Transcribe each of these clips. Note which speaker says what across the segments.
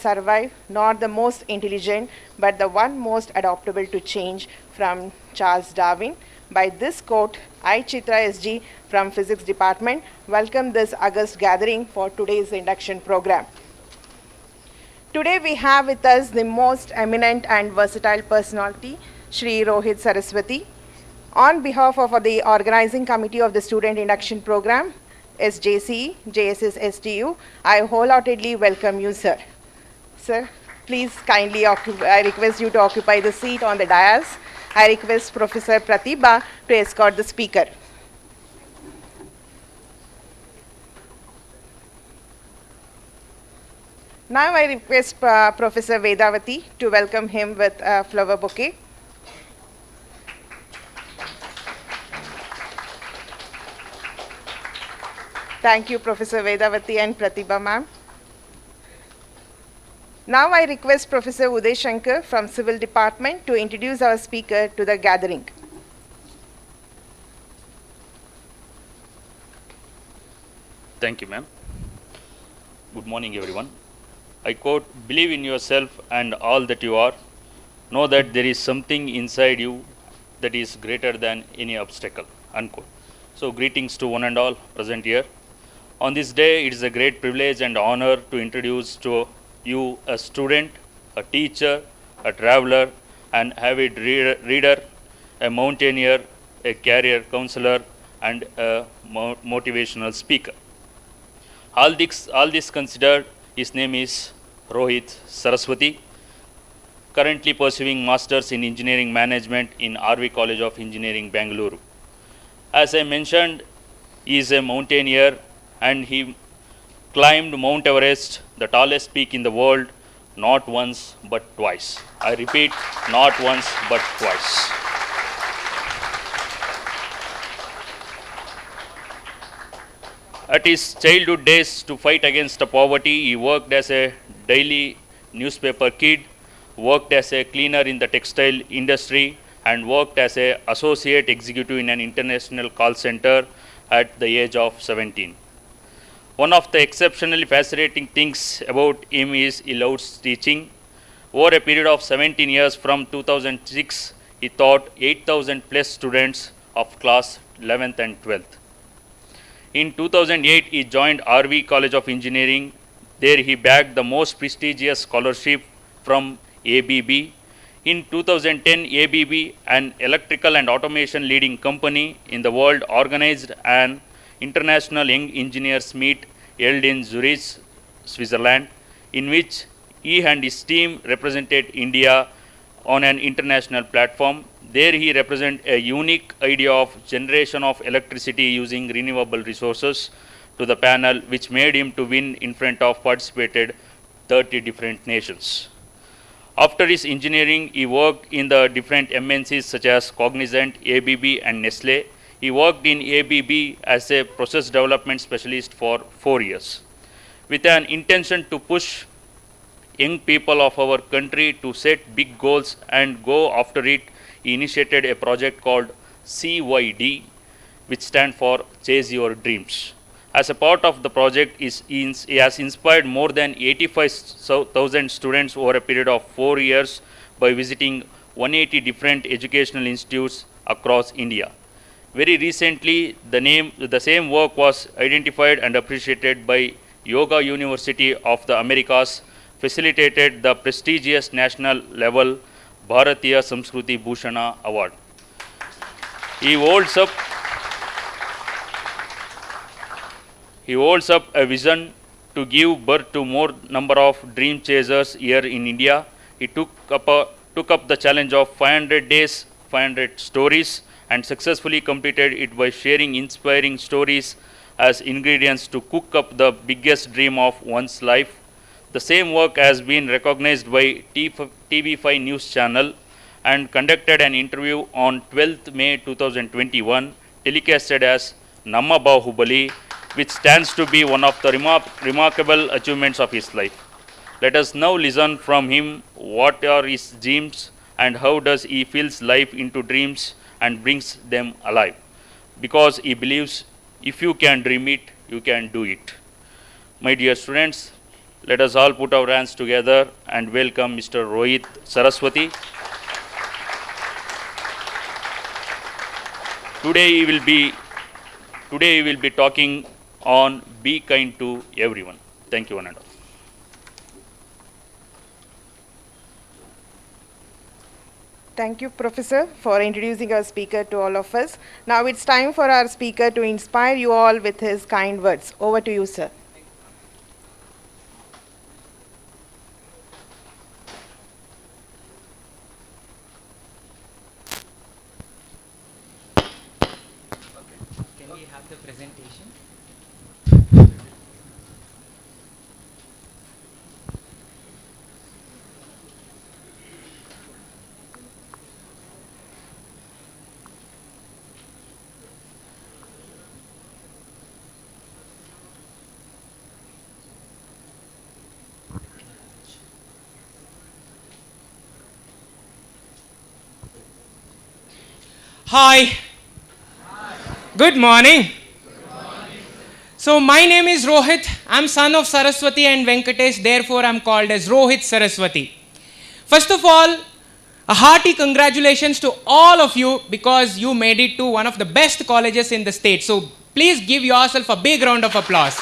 Speaker 1: survive, not the most intelligent, but the one most adaptable to change, from Charles Darwin. By this quote, I, Chitra SG from Physics Department, welcome this August gathering for today's induction program. Today we have with us the most eminent and versatile personality, Shri Rohith Saraswathi. On behalf of the organizing committee of the student induction program, SJC, JSS STU, I wholeheartedly welcome you, sir. Sir, please kindly I request you to occupy the seat on the dais. I request Professor Pratibha to escort the speaker. Now I request Professor Vedavati to welcome him with a flower bouquet. Thank you, Professor Vedavati and Pratibha ma'am. Now I request Professor Uday Shankar from Civil Department to introduce our speaker to the gathering.
Speaker 2: Thank you, ma'am. Good morning, everyone. I quote, "Believe in yourself and all that you are. Know that there is something inside you that is greater than any obstacle." Unquote. So, greetings to one and all present here. On this day, it is a great privilege and honor to introduce to you a student, a teacher, a traveler, an avid reader, a mountaineer, a career counselor, and a motivational speaker. All this considered, his name is Rohith Saraswathi, currently pursuing Masters in Engineering Management in RV College of Engineering, Bangalore. As I mentioned, he is a mountaineer and he climbed Mount Everest, the tallest peak in the world, not once but twice. I repeat, not once but twice. At his childhood days, to fight against poverty, he worked as a daily newspaper kid, worked as a cleaner in the textile industry, and worked as an associate executive in an international call center at the age of 17. One of the exceptionally fascinating things about him is he loves teaching. Over a period of 17 years from 2006, he taught 8,000 plus students of class 11th and 12th. In 2008, he joined RV College of Engineering. There he bagged the most prestigious scholarship from ABB. In 2010, ABB, an electrical and automation leading company in the world, organized an International Young Engineers Meet held in Zurich, Switzerland, in which he and his team represented India on an international platform. There he represented a unique idea of generation of electricity using renewable resources to the panel, which made him to win in front of participated 30 different nations. After his engineering, he worked in the different MNCs such as Cognizant, ABB, and Nestle. He worked in ABB as a process development specialist for 4 years. With an intention to push young people of our country to set big goals and go after it, he initiated a project called CYD, which stands for Chase Your Dreams. As a part of the project, he has inspired more than 85,000 students over a period of 4 years by visiting 180 different educational institutes across India. Very recently, the same work was identified and appreciated by Yoga University of the Americas, facilitated the prestigious national level Bharatiya Samskruti Bhushana Award. He holds up a vision to give birth to more number of dream chasers here in India. He took up the challenge of 500 days, 500 stories, and successfully completed it by sharing inspiring stories as ingredients to cook up the biggest dream of one's life. The same work has been recognized by TV5 News Channel and conducted an interview on 12th May 2021, telecasted as Namma Bahubali, which stands to be one of the remarkable achievements of his life. Let us now listen from him what are his dreams and how does he fills life into dreams and brings them alive. Because he believes if you can dream it, you can do it. My dear students, Let us all put our hands together and welcome Mr. Rohith Saraswathi. Today he will be talking on be kind to everyone. Thank you, Ananda.
Speaker 1: Thank you, Professor, for introducing our speaker to all of us. Now it's time for our speaker to inspire you all with his kind words. Over to you, sir.
Speaker 3: Can we have the presentation? Hi. Good morning. So my name is Rohith. I'm son of Saraswathi and Venkatesh. Therefore, I'm called as Rohith Saraswathi. First of all, a hearty congratulations to all of you because you made it to one of the best colleges in the state. So please give yourself a big round of applause.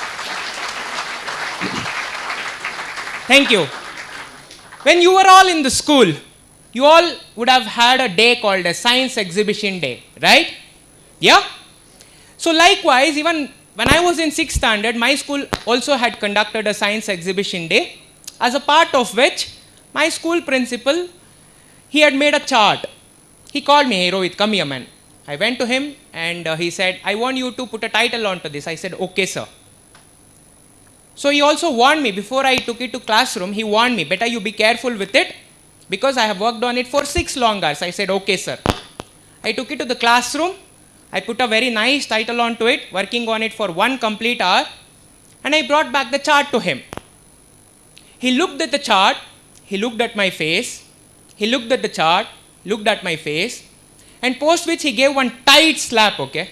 Speaker 3: Thank you. When you were all in the school, you all would have had a day called a Science Exhibition Day, right? Yeah? So likewise, even when I was in 6th standard, my school also had conducted a Science Exhibition Day, as a part of which my school principal, he had made a chart. He called me, "Hey Rohith, come here, man." I went to him and he said, "I want you to put a title onto this." I said, "Okay, sir." So he also warned me, before I took it to classroom, he warned me, "Better you be careful with it, because I have worked on it for 6 long hours." I said, "Okay, sir." I took it to the classroom. I put a very nice title onto it, working on it for 1 complete hour, and I brought back the chart to him. He looked at the chart, he looked at my face, he looked at the chart, looked at my face, and post which he gave one tight slap, okay?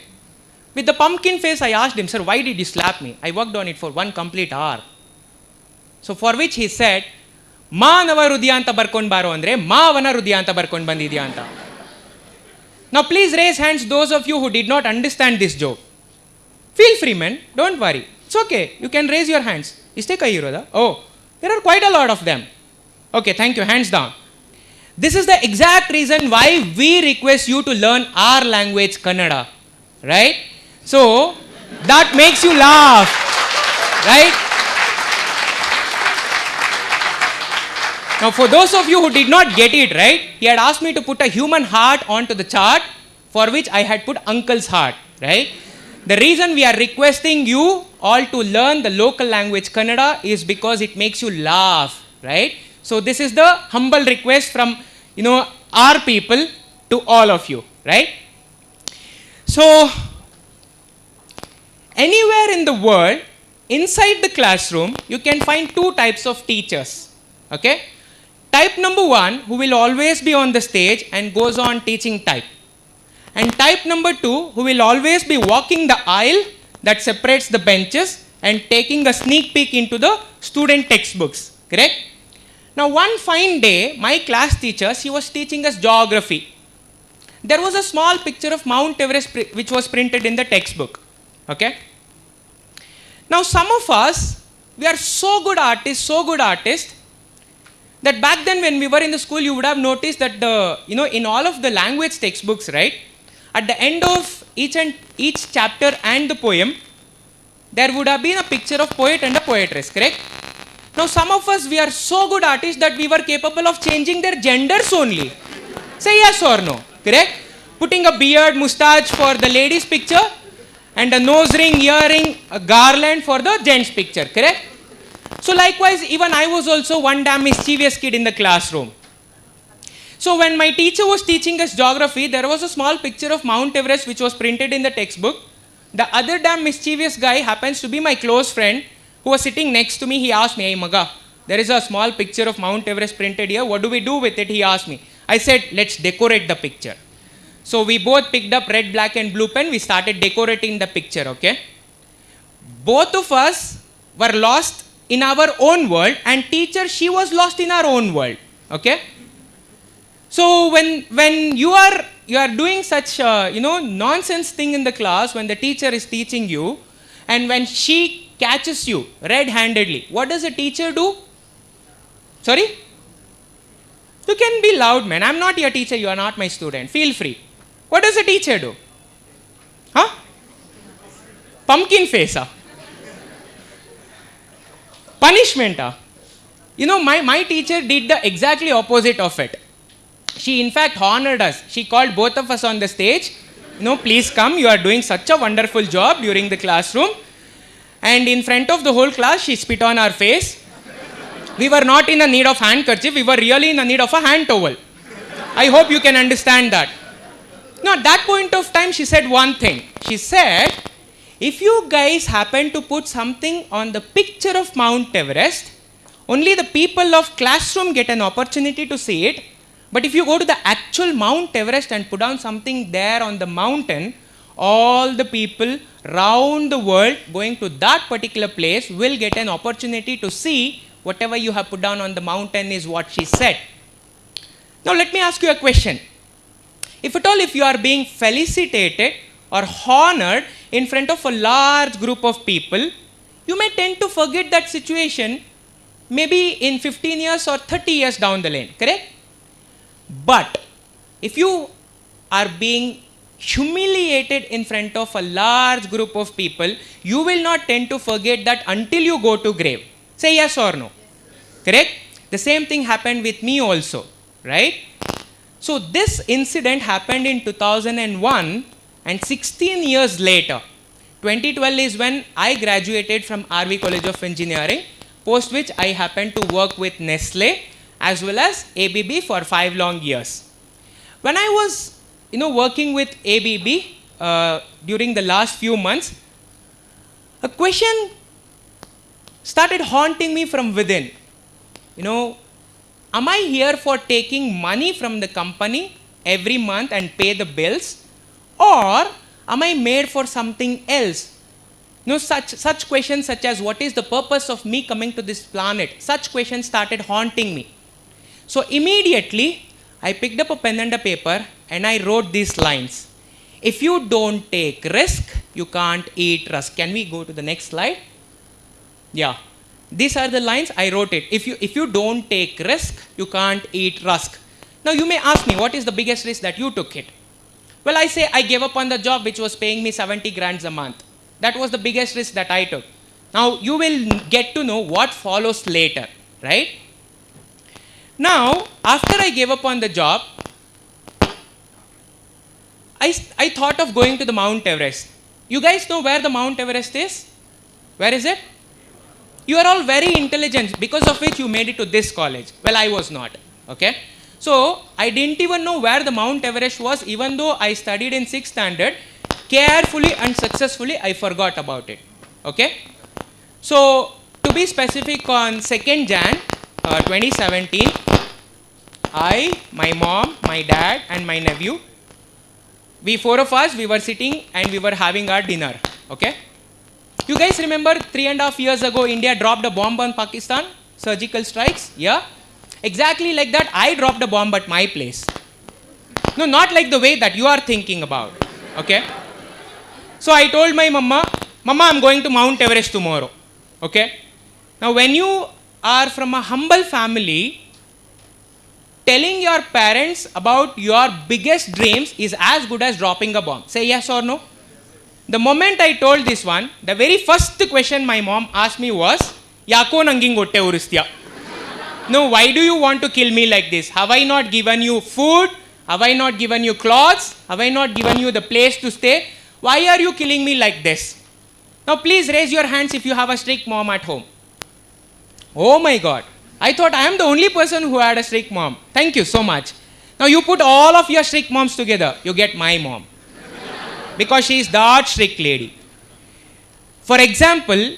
Speaker 3: With the pumpkin face, I asked him, "Sir, why did you slap me? I worked on it for 1 complete hour." So for which he said, "ಮಾನವ ಹೃದಯ ಅಂತ ಬರ್ಕೊಂಡು ಬಾರೋ ಅಂದರೆ ಮಾವನ ಹೃದಯ ಅಂತ ಬರ್ಕೊಂಡು ಬಂದಿದ್ಯಾ ಅಂತ." Now please raise hands those of you who did not understand this joke. Feel free, man. Don't worry. It's okay. You can raise your hands. Iste kai iroda? Oh, there are quite a lot of them. Okay, thank you. Hands down. This is the exact reason why we request you to learn our language, Kannada. Right? So, that makes you laugh. Right? Now, for those of you who did not get it right, he had asked me to put a human heart onto the chart, for which I had put uncle's heart, right? The reason we are requesting you all to learn the local language Kannada is because it makes you laugh, right? So this is the humble request from, our people to all of you, right? So, anywhere in the world, inside the classroom, you can find 2 types of teachers, okay? Type number 1, who will always be on the stage and goes on teaching type. And type number 2, who will always be walking the aisle that separates the benches and taking a sneak peek into the student textbooks, correct? Now one fine day, my class teacher, she was teaching us geography. There was a small picture of Mount Everest which was printed in the textbook, okay? Now some of us, we are so good artists, that back then when we were in the school, you would have noticed that in all of the language textbooks, right, at the end of each chapter and the poem, there would have been a picture of poet and a poetress, correct? Now some of us, we are so good artists that we were capable of changing their genders only. Say yes or no, correct? Putting a beard, mustache for the lady's picture, and a nose ring, earring, a garland for the gent's picture, correct? So likewise, even I was also one damn mischievous kid in the classroom. So when my teacher was teaching us geography, there was a small picture of Mount Everest which was printed in the textbook. The other damn mischievous guy happens to be my close friend who was sitting next to me. He asked me, "Hey Maga, there is a small picture of Mount Everest printed here. What do we do with it?" He asked me. I said, "Let's decorate the picture." So we both picked up red, black and blue pen. We started decorating the picture, okay? Both of us were lost in our own world, and teacher, she was lost in her own world. Okay? So when you are doing such nonsense thing in the class, when the teacher is teaching you, and when she catches you red-handedly, what does the teacher do? Sorry? You can be loud, man. I'm not your teacher, you are not my student. Feel free. What does the teacher do? Huh? Pumpkin face. Punishment. My teacher did the exactly opposite of it. She in fact honored us. She called both of us on the stage. Please come. You are doing such a wonderful job during the classroom. And in front of the whole class, she spit on our face. We were not in the need of handkerchief. We were really in the need of a hand towel. I hope you can understand that. Now, at that point of time, she said one thing. She said, if you guys happen to put something on the picture of Mount Everest, only the people of classroom get an opportunity to see it. But if you go to the actual Mount Everest and put down something there on the mountain, all the people round the world going to that particular place will get an opportunity to see whatever you have put down on the mountain, is what she said. Now let me ask you a question. If at all, if you are being felicitated or honored in front of a large group of people, you may tend to forget that situation maybe in 15 years or 30 years down the lane, correct? But if you are being humiliated in front of a large group of people, you will not tend to forget that until you go to grave. Say yes or no. Correct? The same thing happened with me also, right? So this incident happened in 2001, and 16 years later, 2012 is when I graduated from RV College of Engineering, post which I happened to work with Nestle as well as ABB for 5 long years. When I was working with ABB during the last few months, a question started haunting me from within. Am I here for taking money from the company every month and pay the bills, or am I made for something else? Such questions such as, what is the purpose of me coming to this planet? Such questions started haunting me. So immediately, I picked up a pen and a paper and I wrote these lines. If you don't take risk, you can't eat rusk. Can we go to the next slide? Yeah. These are the lines, I wrote it. If you don't take risk, you can't eat rusk. Now you may ask me, what is the biggest risk that you took it? Well, I say I gave up on the job which was paying me 70 grand a month. That was the biggest risk that I took. Now you will get to know what follows later, right? Now, after I gave up on the job, I thought of going to the Mount Everest. You guys know where the Mount Everest is? Where is it? You are all very intelligent, because of which you made it to this college. Well, I was not. Okay? So, I didn't even know where the Mount Everest was, even though I studied in 6th standard. Carefully and successfully, I forgot about it. Okay? So, to be specific, on 2nd Jan 2017, I, my mom, my dad and my nephew, we 4 of us, we were sitting and we were having our dinner. Okay? You guys remember 3.5 years ago, India dropped a bomb on Pakistan? Surgical strikes? Yeah? Exactly like that, I dropped a bomb at my place. No, not like the way that you are thinking about. Okay? So I told my Mama, I'm going to Mount Everest tomorrow. Okay? Now when you are from a humble family, telling your parents about your biggest dreams is as good as dropping a bomb. Say yes or no? The moment I told this one, the very first question my mom asked me was, Yako nanging gotte uristya? No, why do you want to kill me like this? Have I not given you food? Have I not given you clothes? Have I not given you the place to stay? Why are you killing me like this? Now please raise your hands if you have a strict mom at home. Oh my God. I thought I am the only person who had a strict mom. Thank you so much. Now you put all of your strict moms together, you get my mom. Because she is that strict lady. For example,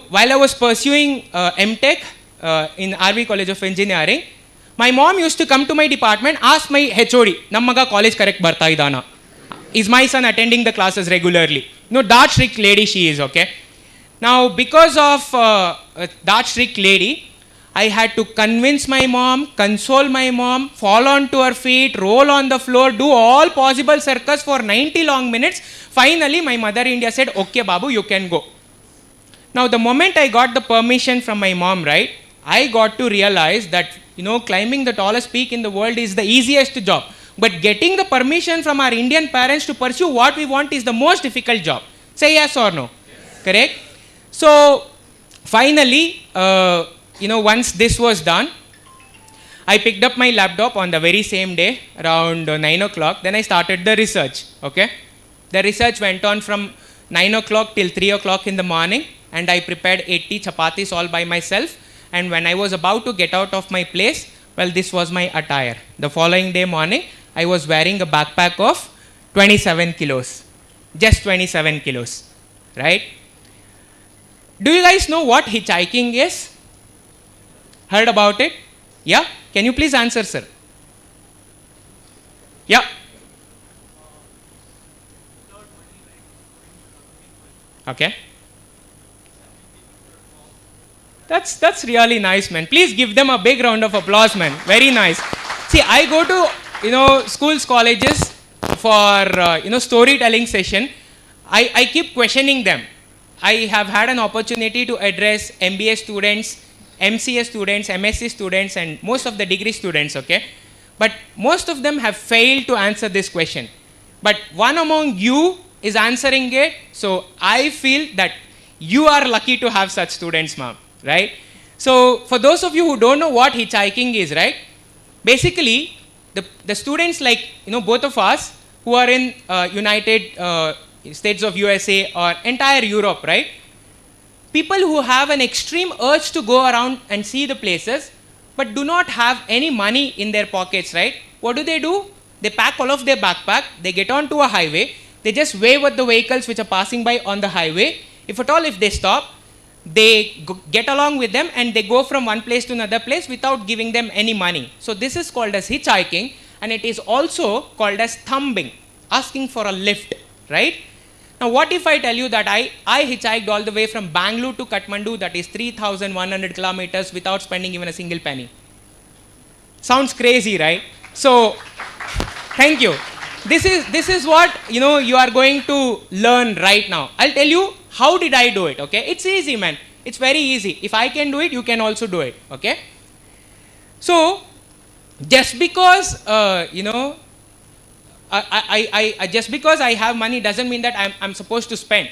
Speaker 3: while I was pursuing MTech in RV College of Engineering, my mom used to come to my department, ask my HOD, Nammaga college correct barta idana? Is my son attending the classes regularly? That strict lady she is, okay? Now, because of that strict lady, I had to convince my mom, console my mom, fall onto her feet, roll on the floor, do all possible circus for 90 long minutes. Finally, my mother India said, okay, Babu, you can go. Now, the moment I got the permission from my mom, right, I got to realize that, climbing the tallest peak in the world is the easiest job. But getting the permission from our Indian parents to pursue what we want is the most difficult job. Say yes or no? Yes. Correct? So, finally, once this was done, I picked up my laptop on the very same day, around 9 o'clock. Then I started the research, okay? The research went on from 9 o'clock till 3 o'clock in the morning, and I prepared 80 chapatis all by myself. And when I was about to get out of my place, well, this was my attire. The following day morning, I was wearing a backpack of 27 kilos. Just 27 kilos, right? Do you guys know what hitchhiking is? Heard about it? Yeah? Can you please answer, sir? Yeah. Okay. That's really nice, man. Please give them a big round of applause, man. Very nice. See, I go to, schools, colleges for, storytelling session. I keep questioning them. I have had an opportunity to address MBA students, MCA students, MSc students, and most of the degree students, okay? But most of them have failed to answer this question. But one among you is answering it, so I feel that you are lucky to have such students, ma'am, right? So for those of you who don't know what hitchhiking is, right? Basically, the students like, both of us who are in United States of USA or entire Europe, right? People who have an extreme urge to go around and see the places, but do not have any money in their pockets, right? What do? They pack all of their backpack, they get onto a highway, they just wave at the vehicles which are passing by on the highway. If at all, if they stop, they get along with them and they go from one place to another place without giving them any money. So this is called as hitchhiking, and it is also called as thumbing, asking for a lift, right? Now, what if I tell you that I hitchhiked all the way from Bangalore to Kathmandu, that is 3,100 kilometers, without spending even a single penny? Sounds crazy, right? So, thank you. This is what, you are going to learn right now. I'll tell you how did I do it, okay? It's easy, man. It's very easy. If I can do it, you can also do it, okay? So, just because, just because I have money doesn't mean that I'm supposed to spend.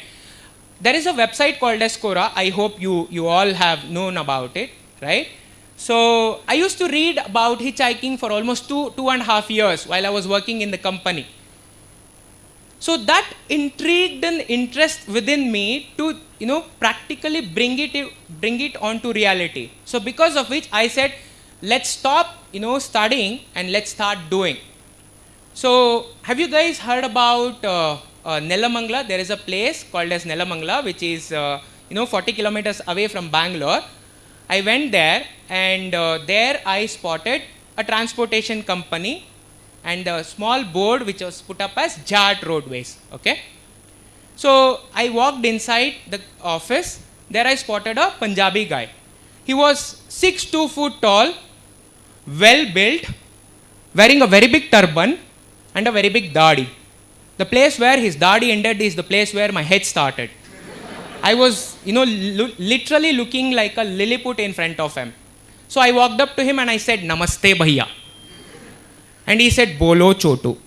Speaker 3: There is a website called as Quora. I hope you all have known about it, right? So I used to read about hitchhiking for almost 2.5 years while I was working in the company. So that intrigued an interest within me to, practically bring it onto reality. So because of which I said, let's stop, studying and let's start doing. So, have you guys heard about Nelamangala? There is a place called as Nelamangala, which is 40 kilometers away from Bangalore. I went there, and there I spotted a transportation company and a small board which was put up as JAT Roadways. Okay. So I walked inside the office. There I spotted a Punjabi guy. He was 6'2" foot tall, well built, wearing a very big turban and a very big dadi. The place where his dadi ended is the place where my head started. I was, literally looking like a Lilliput in front of him. So I walked up to him and I said, "Namaste bhaiya." And he said, "Bolo chotu."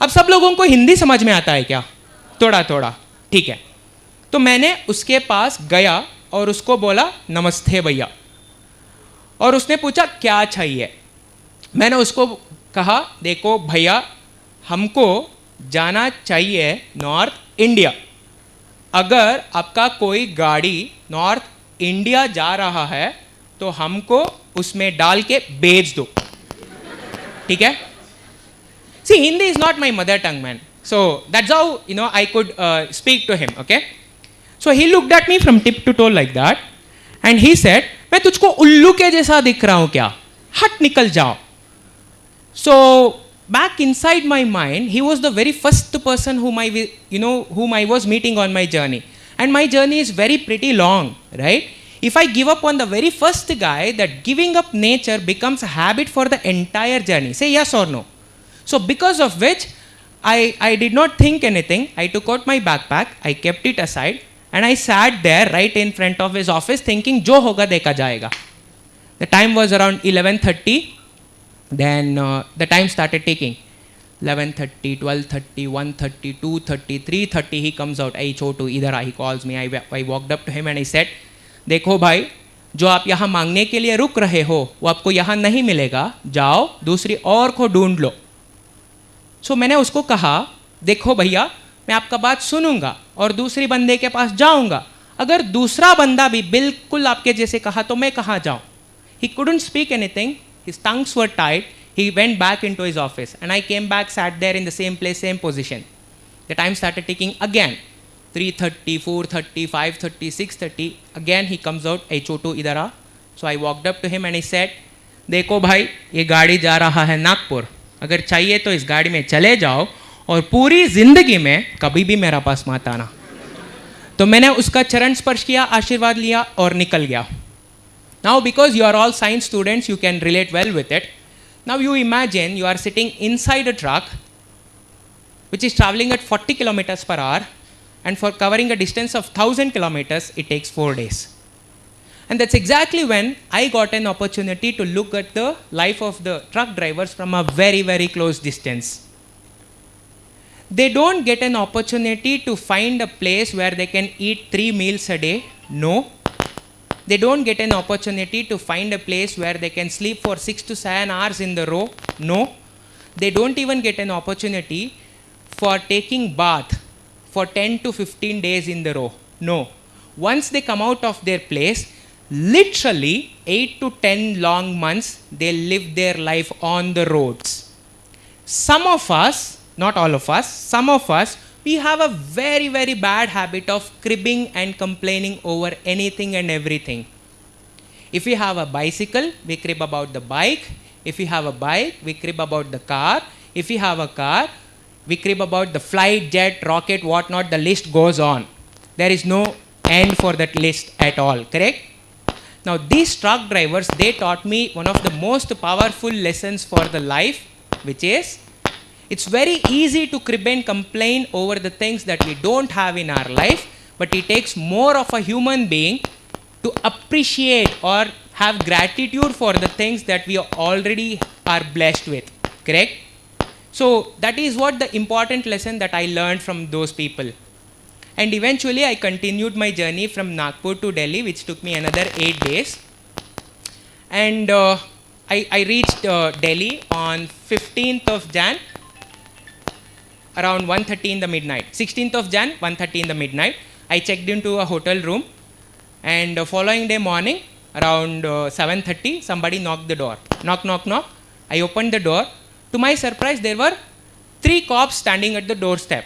Speaker 3: अब सब लोगों को हिंदी समझ में आता है क्या? थोड़ा थोड़ा, ठीक है. तो मैंने उसके पास गया और उसको बोला, "नमस्ते भैया." और उसने पूछा, "क्या चाहिए?" मैंने उसको कहा, "देखो भैया, हमको जाना चाहिए नॉर्थ इंडिया. अगर आपका कोई गाड़ी नॉर्थ इंडिया जा रहा है तो हमको उसमें डाल के भेज दो." ठीक है? See, Hindi is not my mother tongue, man. So that's how, I could speak to him, okay? So he looked at me from tip to toe like that and he said, "मैं तुझको उल्लू के जैसा दिख रहा हूं क्या? हट निकल जाओ." So back inside my mind, he was the very first person whom I was meeting on my journey. And my journey is very pretty long, right? If I give up on the very first guy, that giving up nature becomes a habit for the entire journey. Say yes or no. So because of which, I did not think anything. I took out my backpack, I kept it aside, and I sat there right in front of his office thinking, jo hoga dekha jayega. The time was around 11:30. Then the time started ticking. 11:30, 12:30, 1:30, 2:30, 3:30, he comes out. Hey Chotu, idhar aa, he calls me. I walked up to him and I said, देखो भाई, जो आप यहाँ मांगने के लिए रुक रहे हो, वो आपको यहाँ नहीं मिलेगा. जाओ, दूसरी और को ढूंढ लो. सो मैंने उसको कहा, देखो भैया, मैं आपका बात सुनूंगा और दूसरी बंदे के पास जाऊंगा. अगर दूसरा बंदा भी बिल्कुल आपके जैसे कहा तो मैं कहाँ जाऊं? He couldn't speak anything. His tongues were tied. He went back into his office, and I came back, sat there in the same place, same position. The time started ticking again. 3:30, 4:30, 5:30, 6:30. Again he comes out. Hey Chotu, idhar aa. So I walked up to him and I said, देखो भाई, ये गाड़ी जा रहा है नागपुर. अगर चाहिए तो इस गाड़ी में चले जाओ और पूरी जिंदगी में कभी भी मेरा पास मत आना. तो मैंने उसका चरण स्पर्श किया, आशीर्वाद लिया और निकल गया. Now because you are all science students, you can relate well with it. Now you imagine you are sitting inside a truck which is traveling at 40 kilometers per hour, and for covering a distance of 1000 kilometers, it takes 4 days. And that's exactly when I got an opportunity to look at the life of the truck drivers from a very, very close distance. They don't get an opportunity to find a place where they can eat 3 meals a day. No. They don't get an opportunity to find a place where they can sleep for 6 to 7 hours in the row. No. They don't even get an opportunity for taking bath for 10 to 15 days in the row. No. Once they come out of their place, literally 8 to 10 long months, they live their life on the roads. Some of us, not all of us, some of us, we have a very, very bad habit of cribbing and complaining over anything and everything. If we have a bicycle, we crib about the bike. If we have a bike, we crib about the car. If we have a car, we crib about the flight, jet, rocket, whatnot. The list goes on. There is no end for that list at all, correct? Now these truck drivers, they taught me one of the most powerful lessons for the life, which is, it's very easy to crib and complain over the things that we don't have in our life, but it takes more of a human being to appreciate or have gratitude for the things that we already are blessed with, correct? So that is what the important lesson that I learned from those people. And eventually I continued my journey from Nagpur to Delhi, which took me another 8 days. And I reached Delhi on 15th of Jan, around 1:30 in the midnight. 16th of Jan, 1:30 in the midnight. I checked into a hotel room, and following day morning, around 7:30, somebody knocked the door. Knock, knock, knock. I opened the door. To my surprise, there were 3 cops standing at the doorstep.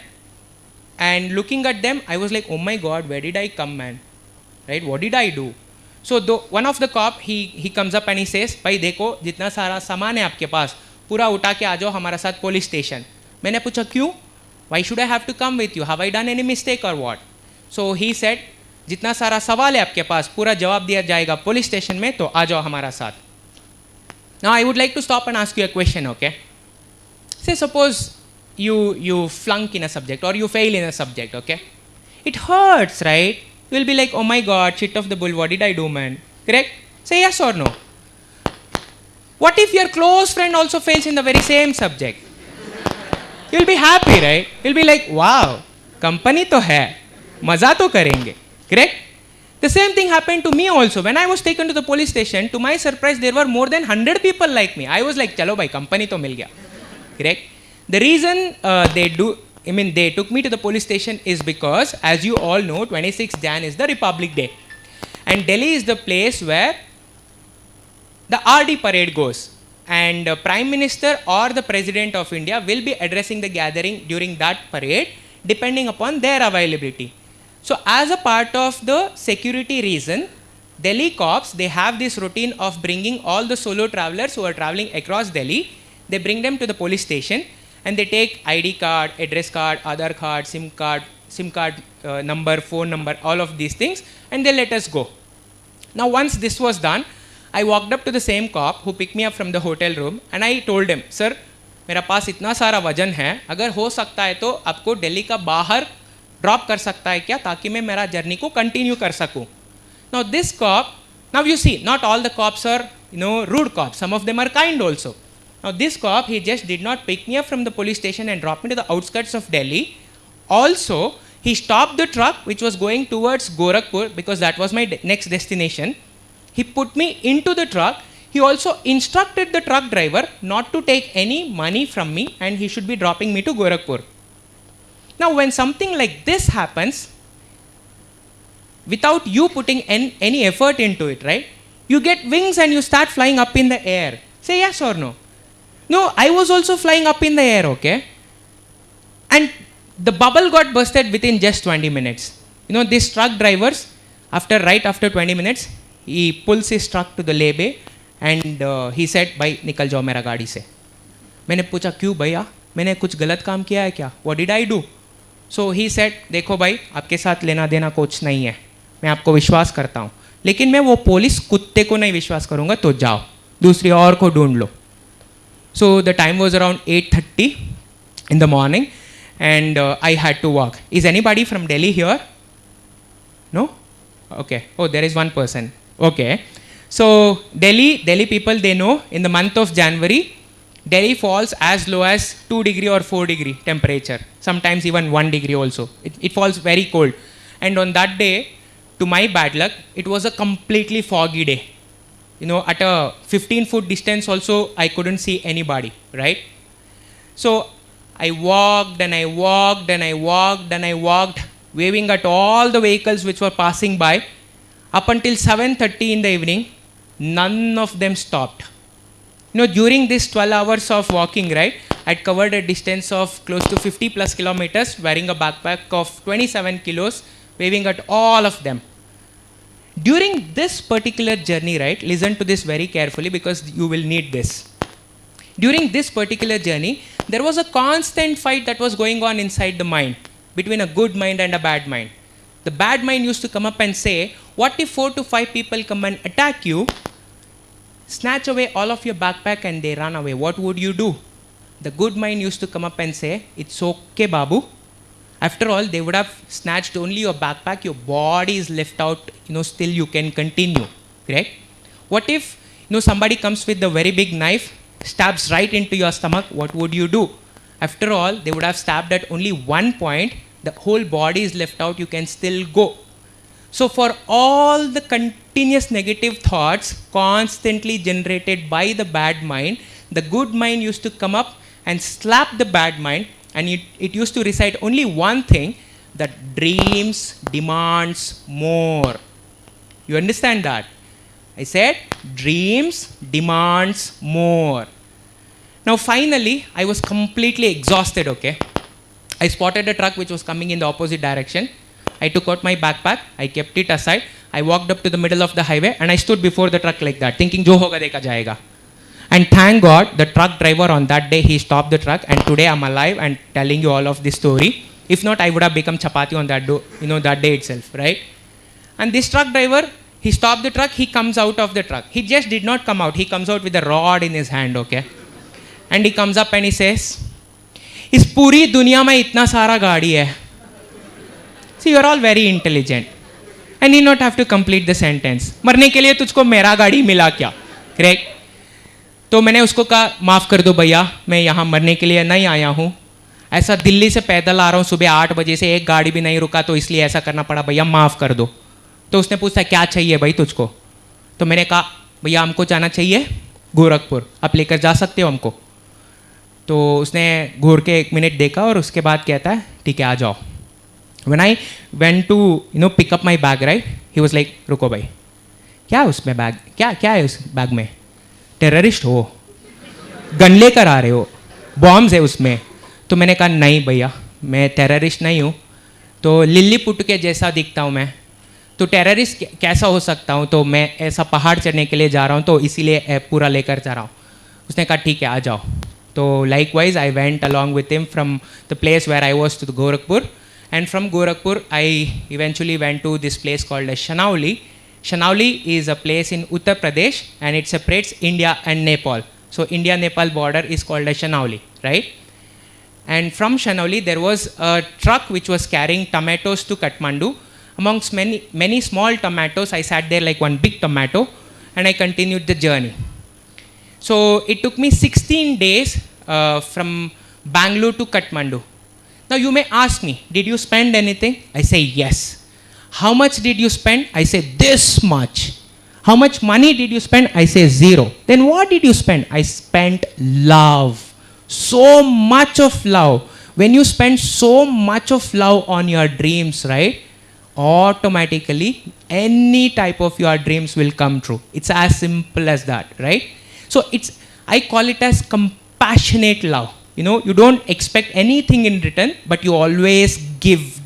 Speaker 3: And looking at them, I was like, oh my God, where did I come, man? Right? What did I do? So one of the cop, he comes up and he says, भाई देखो, जितना सारा सामान है आपके पास, पूरा उठा के आ जाओ हमारा साथ पुलिस स्टेशन. मैंने पूछा क्यों? Why should I have to come with you? Have I done any mistake or what? So he said, जितना सारा सवाल है आपके पास, पूरा जवाब दिया जाएगा पुलिस स्टेशन में, तो आ जाओ हमारा साथ. Now I would like to stop and ask you a question, okay? Say suppose you flunk in a subject or you fail in a subject, okay? It hurts, right? You will be like, oh my God, shit of the bull, what did I do, man? Correct? Say yes or no. What if your close friend also fails in the very same subject? You'll be happy, right? You'll be like, wow, company to hai, maza to karenge. Correct? The same thing happened to me also. When I was taken to the police station, to my surprise, there were more than 100 people like me. I was like, chalo bhai, company to mil gaya. Correct? The reason they took me to the police station is because, as you all know, 26th Jan is the Republic Day. And Delhi is the place where the RD parade goes. And Prime Minister or the President of India will be addressing the gathering during that parade, depending upon their availability. So as a part of the security reason, Delhi cops, they have this routine of bringing all the solo travelers who are traveling across Delhi. They bring them to the police station and they take ID card, address card, Aadhaar card, SIM card, SIM card number, phone number, all of these things, and they let us go. Now once this was done, I walked up to the same cop who picked me up from the hotel room and I told him, sir, मेरा पास इतना सारा वजन है, अगर हो सकता है तो आपको दिल्ली का बाहर ड्रॉप कर सकता है क्या, ताकि मैं मेरा जर्नी को कंटिन्यू कर सकूं. Now this cop, now you see, not all the cops are, rude cops. Some of them are kind also. Now this cop, he just did not pick me up from the police station and drop me to the outskirts of Delhi. Also, he stopped the truck which was going towards Gorakhpur because that was my next destination. He put me into the truck. He also instructed the truck driver not to take any money from me and he should be dropping me to Gorakhpur. Now when something like this happens, without you putting any effort into it, right? You get wings and you start flying up in the air. Say yes or no? No, I was also flying up in the air, okay? And the bubble got busted within just 20 minutes. These truck drivers, right after 20 minutes, he pulls his truck to the lay-bay and he said, "Bhai, nikal jao mera gaadi se." मैंने पूछा क्यों भैया, मैंने कुछ गलत काम किया है क्या? What did I do? So he said, देखो भाई, आपके साथ लेना देना कुछ नहीं है, मैं आपको विश्वास करता हूँ, लेकिन मैं वो पुलिस कुत्ते को नहीं विश्वास करूँगा, तो जाओ दूसरी और को ढूंढ लो. So the time was around 8:30 in the morning and I had to walk. Is anybody from Delhi here? No? Okay. Oh, there is one person. Okay. So Delhi people, they know in the month of January, Delhi falls as low as 2 degree or 4 degree temperature. Sometimes even 1 degree also. It falls very cold. And on that day, to my bad luck, it was a completely foggy day. At a 15-foot distance also, I couldn't see anybody, right? So I walked and I walked and I walked and I walked, waving at all the vehicles which were passing by. Up until 7:30 in the evening, none of them stopped. During these 12 hours of walking, right, I'd covered a distance of close to 50 plus kilometers, wearing a backpack of 27 kilos, waving at all of them. During this particular journey, right, listen to this very carefully because you will need this. During this particular journey, there was a constant fight that was going on inside the mind, between a good mind and a bad mind. The bad mind used to come up and say, what if 4 to 5 people come and attack you, snatch away all of your backpack and they run away? What would you do? The good mind used to come up and say, it's okay, Babu. After all, they would have snatched only your backpack, your body is left out, still you can continue, correct? What if, somebody comes with a very big knife, stabs right into your stomach, what would you do? After all, they would have stabbed at only one point, the whole body is left out, you can still go. So for all the continuous negative thoughts constantly generated by the bad mind, the good mind used to come up and slap the bad mind, and it used to recite only one thing, that dreams demands more. You understand that? I said dreams demands more. Now finally, I was completely exhausted, okay? I spotted a truck which was coming in the opposite direction. I took out my backpack, I kept it aside, I walked up to the middle of the highway and I stood before the truck like that, thinking, jo hoga dekha jayega. And thank God, the truck driver on that day, he stopped the truck, and today I'm alive and telling you all of this story. If not, I would have become chapati on that that day itself, right? And this truck driver, he stopped the truck, he comes out of the truck. He just did not come out, he comes out with a rod in his hand, okay? And he comes up and he says, इस पूरी दुनिया में इतना सारा गाड़ी है. See, you are all very intelligent. I need not have to complete the sentence. मरने के लिए तुझको मेरा गाड़ी मिला क्या? Correct? तो मैंने उसको कहा, माफ़ कर दो भैया, मैं यहाँ मरने के लिए नहीं आया हूँ. ऐसा दिल्ली से पैदल आ रहा हूँ, सुबह 8 बजे से एक गाड़ी भी नहीं रुका, तो इसलिए ऐसा करना पड़ा, भैया माफ़ कर दो. तो उसने पूछा क्या चाहिए भाई तुझको? तो मैंने कहा, भैया हमको जाना चाहिए गोरखपुर, आप लेकर जा सकते हो हमको? तो उसने घूर के 1 मिनट देखा और उसके बाद कहता है, ठीक है आ जाओ. When I went to pick up my bag, right, he was like, रुको भाई, क्या उसमें बैग, क्या है उस बैग में? टेररिस्ट हो, गन लेकर आ रहे हो, बॉम्ब्स है उसमें? तो मैंने कहा नहीं भैया, मैं टेररिस्ट नहीं हूँ, तो लिल्ली पुट के जैसा दिखता हूँ मैं, तो टेररिस्ट कैसा हो सकता हूँ? तो मैं ऐसा पहाड़ चढ़ने के लिए जा रहा हूँ, तो इसीलिए पूरा लेकर जा रहा हूँ. उसने कहा ठीक है आ जाओ. तो likewise I went along with him from the place where I was to the Gorakhpur, And from Gorakhpur, I eventually went to this place called as Shanauli. Shanauli is a place in Uttar Pradesh, and it separates India and Nepal. So India-Nepal border is called as Shanauli, right? And from Shanauli, there was a truck which was carrying tomatoes to Kathmandu. Amongst many small tomatoes, I sat there like one big tomato, and I continued the journey. So it took me 16 days from Bangalore to Kathmandu. Now you may ask me, did you spend anything? I say yes. How much did you spend? I say this much. How much money did you spend? I say 0. Then what did you spend? I spent love. So much of love. When you spend so much of love on your dreams, right? Automatically, any type of your dreams will come true. It's as simple as that, right? So I call it as compassionate love. You know, you don't expect anything in return, but you always give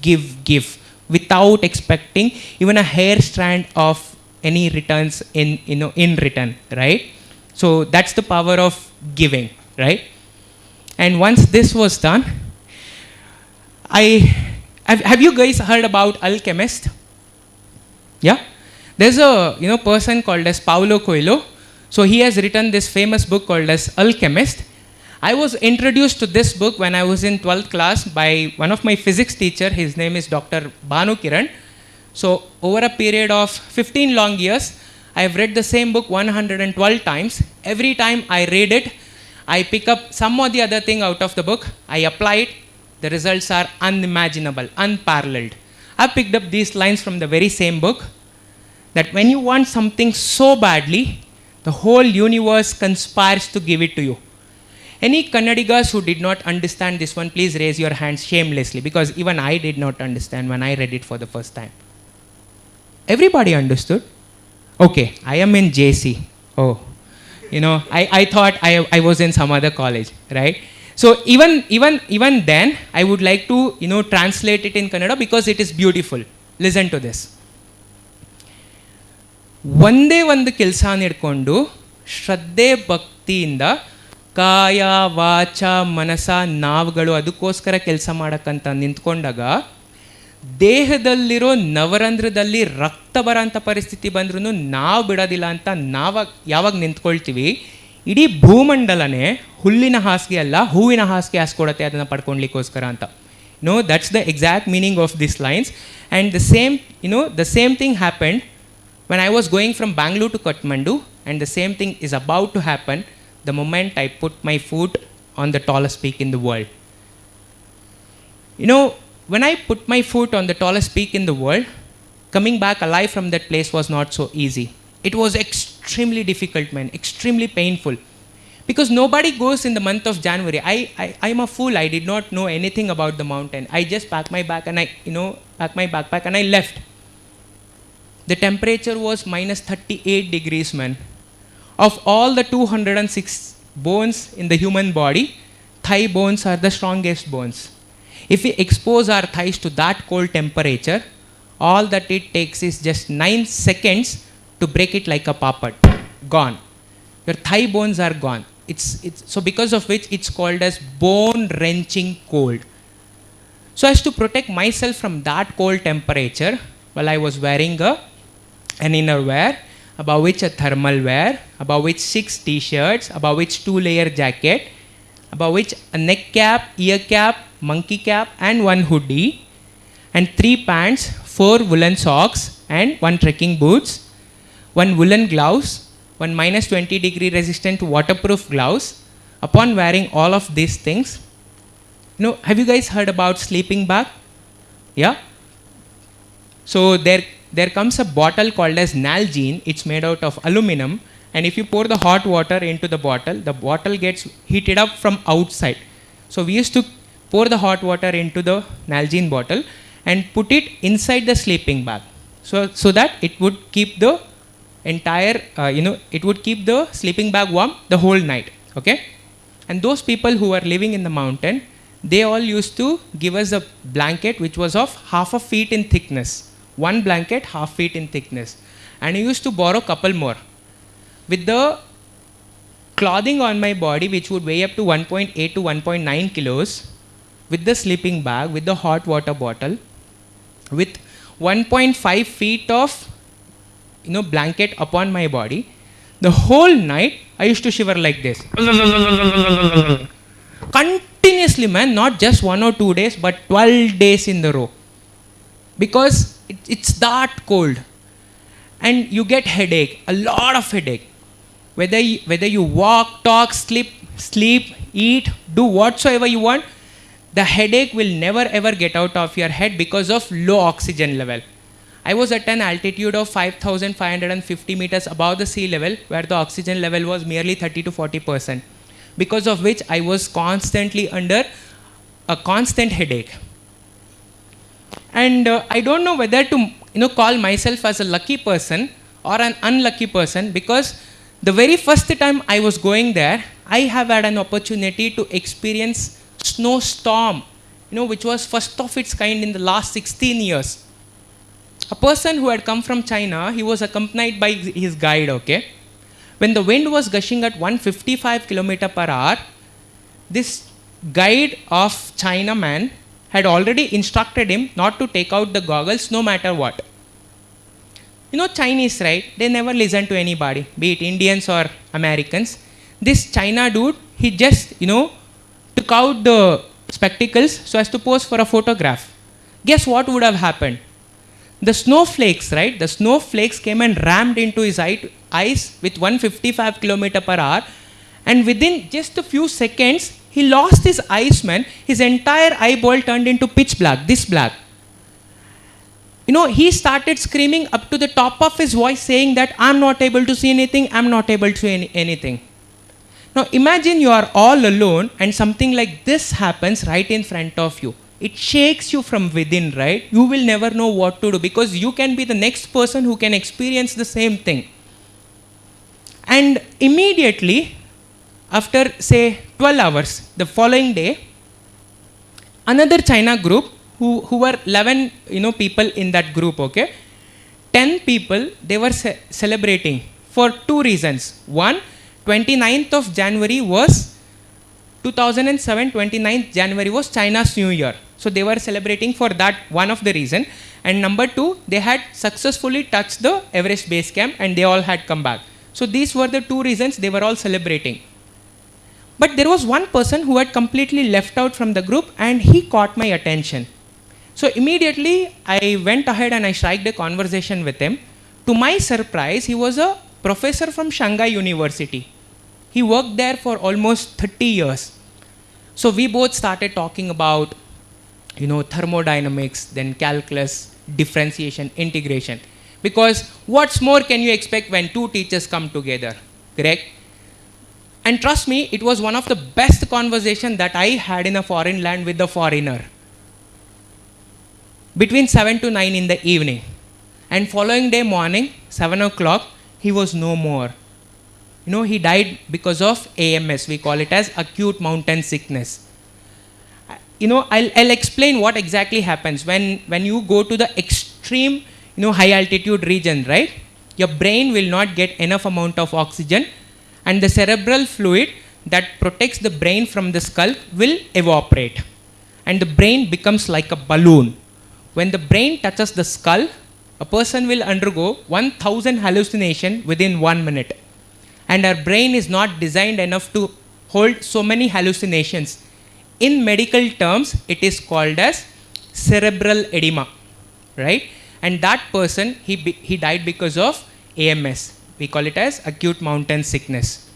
Speaker 3: without expecting even a hair strand of any returns in return, right? So that's the power of giving, right? And once this was done, have you guys heard about Alchemist? Yeah? There's a person called as Paulo Coelho. So he has written this famous book called as Alchemist. I was introduced to this book when I was in 12th class by one of my physics teacher. His name is Dr. Banu Kiran. So over a period of 15 long years, I have read the same book 112 times. Every time I read it, I pick up some or the other thing out of the book. I apply it. The results are unimaginable, unparalleled. I picked up these lines from the very same book, that when you want something so badly, the whole universe conspires to give it to you. Any Kannadigas who did not understand this one, please raise your hands shamelessly, because even I did not understand when I read it for the first time. Everybody understood? Okay, I am in JC. Oh, I thought I was in some other college, right? So even then, I would like to translate it in Kannada because it is beautiful. Listen to this. ಒಂದೇ ಒಂದು ಕೆಲಸ ಹಿಡ್ಕೊಂಡು ಶ್ರದ್ಧೆ ಭಕ್ತಿಯಿಂದ ಕಾಯ ವಾಚ ಮನಸ ನಾವುಗಳು ಅದಕ್ಕೋಸ್ಕರ ಕೆಲಸ ಮಾಡೋಕ್ಕಂತ ನಿಂತ್ಕೊಂಡಾಗ ದೇಹದಲ್ಲಿರೋ ನವರಂಧ್ರದಲ್ಲಿ ರಕ್ತ ಬರೋಂಥ ಪರಿಸ್ಥಿತಿ ಬಂದ್ರೂ ನಾವು ಬಿಡೋದಿಲ್ಲ ಅಂತ ಯಾವಾಗ ನಿಂತ್ಕೊಳ್ತೀವಿ, ಇಡೀ ಭೂಮಂಡಲನೇ ಹುಲ್ಲಿನ ಹಾಸಿಗೆ ಅಲ್ಲ ಹೂವಿನ ಹಾಸಿಗೆ ಹಾಸ್ಕೊಡತ್ತೆ ಅದನ್ನು ಪಡ್ಕೊಳ್ಲಿಕ್ಕೋಸ್ಕರ ಅಂತ. That's the exact meaning of these lines. And the same thing happened when I was going from Bangalore to Kathmandu, and the same thing is about to happen the moment I put my foot on the tallest peak in the world. When I put my foot on the tallest peak in the world, coming back alive from that place was not so easy. It was extremely difficult, man, extremely painful. Because nobody goes in the month of January. I'm a fool. I did not know anything about the mountain. I just packed my bag and packed my backpack and I left. The temperature was minus 38 degrees, man. Of all the 206 bones in the human body, thigh bones are the strongest bones. If we expose our thighs to that cold temperature, all that it takes is just 9 seconds to break it like a papat. Gone. Your thigh bones are gone. So because of which it's called as bone-wrenching cold. So as to protect myself from that cold temperature, well, I was wearing an inner wear, above which a thermal wear, above which 6 t-shirts, above which 2-layer jacket, above which a neck cap, ear cap, monkey cap and 1 hoodie, and 3 pants, 4 woolen socks and 1 trekking boots, 1 woolen gloves, 1 minus 20 degree resistant waterproof gloves. Upon wearing all of these things, have you guys heard about sleeping bag? Yeah? So there comes a bottle called as Nalgene. It's made out of aluminum, and if you pour the hot water into the bottle gets heated up from outside. So we used to pour the hot water into the Nalgene bottle and put it inside the sleeping bag, so that it would keep the entire it would keep the sleeping bag warm the whole night. Okay? And those people who were living in the mountain, they all used to give us a blanket which was of half a feet in thickness. 1 blanket, half feet in thickness. And I used to borrow couple more. With the clothing on my body, which would weigh up to 1.8 to 1.9 kilos, with the sleeping bag, with the hot water bottle, with 1.5 feet of blanket upon my body. The whole night I used to shiver like this. Continuously, man, not just 1 or 2 days, but 12 days in the row. Because it's that cold. And you get headache, a lot of headache. Whether you walk, talk, sleep, eat, do whatsoever you want, the headache will never ever get out of your head because of low oxygen level. I was at an altitude of 5,550 meters above the sea level, where the oxygen level was merely 30 to 40%, because of which I was constantly under a constant headache. And I don't know whether to call myself as a lucky person or an unlucky person, because the very first time I was going there, I have had an opportunity to experience snowstorm, which was first of its kind in the last 16 years. A person who had come from China, he was accompanied by his guide, okay? When the wind was gushing at 155 km per hour, this guide of Chinaman had already instructed him not to take out the goggles no matter what. Chinese, right? They never listen to anybody, be it Indians or Americans. This China dude, he just, took out the spectacles so as to pose for a photograph. Guess what would have happened? The snowflakes, right? The snowflakes came and rammed into his eyes with 155 km per hour. And within just a few seconds, he lost his eyes, man. His entire eyeball turned into pitch black, this black. He started screaming up to the top of his voice, saying that I'm not able to see anything, I'm not able to see anything. Now imagine you are all alone and something like this happens right in front of you. It shakes you from within, right? You will never know what to do, because you can be the next person who can experience the same thing. And immediately, after say 12 hours, the following day, another China group, who were 11 people in that group, okay? 10 people, they were celebrating for two reasons. One, 29th of January was 2007, 29th January was China's New Year. So they were celebrating for that, one of the reason. And number two, they had successfully touched the Everest base camp and they all had come back. So these were the two reasons they were all celebrating. But there was one person who had completely left out from the group, and he caught my attention. So immediately I went ahead and I struck a conversation with him. To my surprise, he was a professor from Shanghai University. He worked there for almost 30 years. So we both started talking about, thermodynamics, then calculus, differentiation, integration. Because what's more can you expect when two teachers come together, correct? And trust me, it was one of the best conversations that I had in a foreign land with a foreigner. Between 7 to 9 in the evening. And following day morning, 7 o'clock, he was no more. He died because of AMS. We call it as acute mountain sickness. I'll explain what exactly happens when you go to the extreme, high altitude region, right? Your brain will not get enough amount of oxygen, and the cerebral fluid that protects the brain from the skull will evaporate. And the brain becomes like a balloon. When the brain touches the skull, a person will undergo 1,000 hallucinations within 1 minute. And our brain is not designed enough to hold so many hallucinations. In medical terms, it is called as cerebral edema, right? And that person, he died because of AMS. We call it as acute mountain sickness.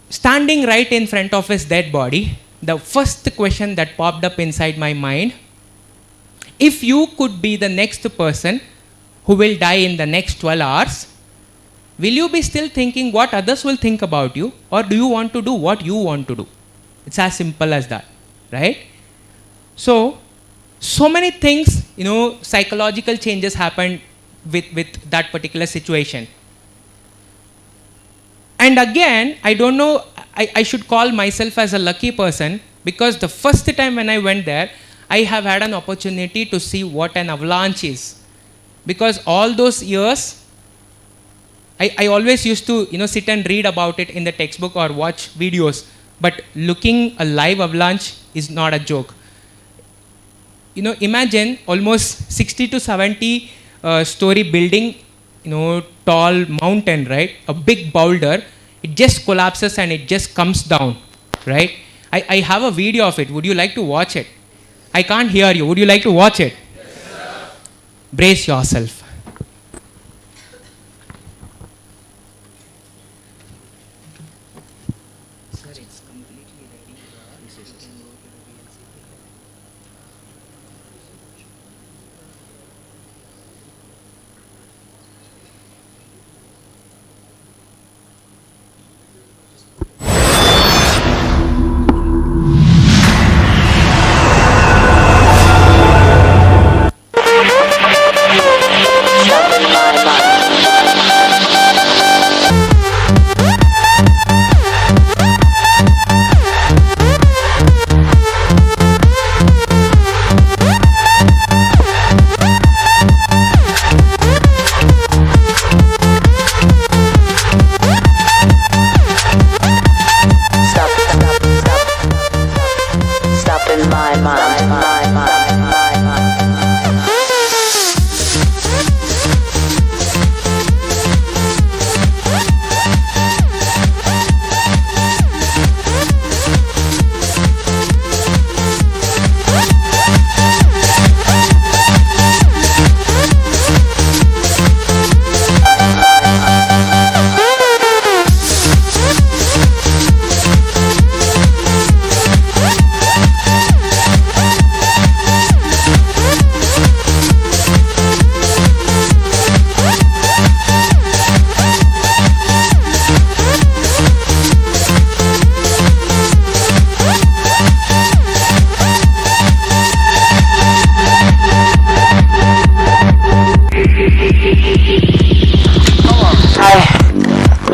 Speaker 3: Standing right in front of his dead body, the first question that popped up inside my mind: if you could be the next person who will die in the next 12 hours, will you be still thinking what others will think about you, or do you want to do what you want to do? It's as simple as that, right? So many things, psychological changes happened with that particular situation. And again, I don't know, I should call myself as a lucky person, because the first time when I went there, I have had an opportunity to see what an avalanche is. Because all those years, I always used to sit and read about it in the textbook or watch videos. But looking a live avalanche is not a joke. imagine almost 60 to 70 story building, tall mountain, right? A big boulder, it just collapses and it just comes down, right? I have a video of it. Would you like to watch it? I can't hear you. Would you like to watch it? Yes, brace yourself.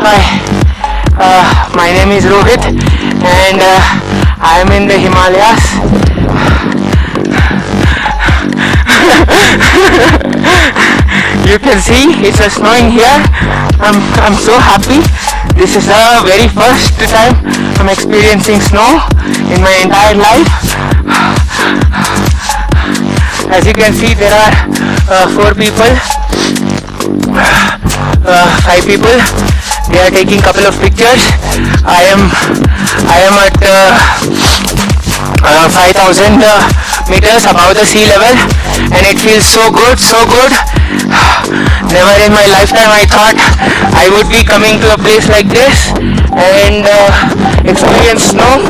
Speaker 4: Hi, my name is Rohith and I am in the Himalayas. You can see it's snowing here. I'm so happy. This is the very first time I'm experiencing snow in my entire life. As you can see, there are 4 people, 5 people. They are taking couple of pictures. I am at 5,000 meters above the sea level, and it feels so good, so good. Never in my lifetime I thought I would be coming to a place like this and experience snow.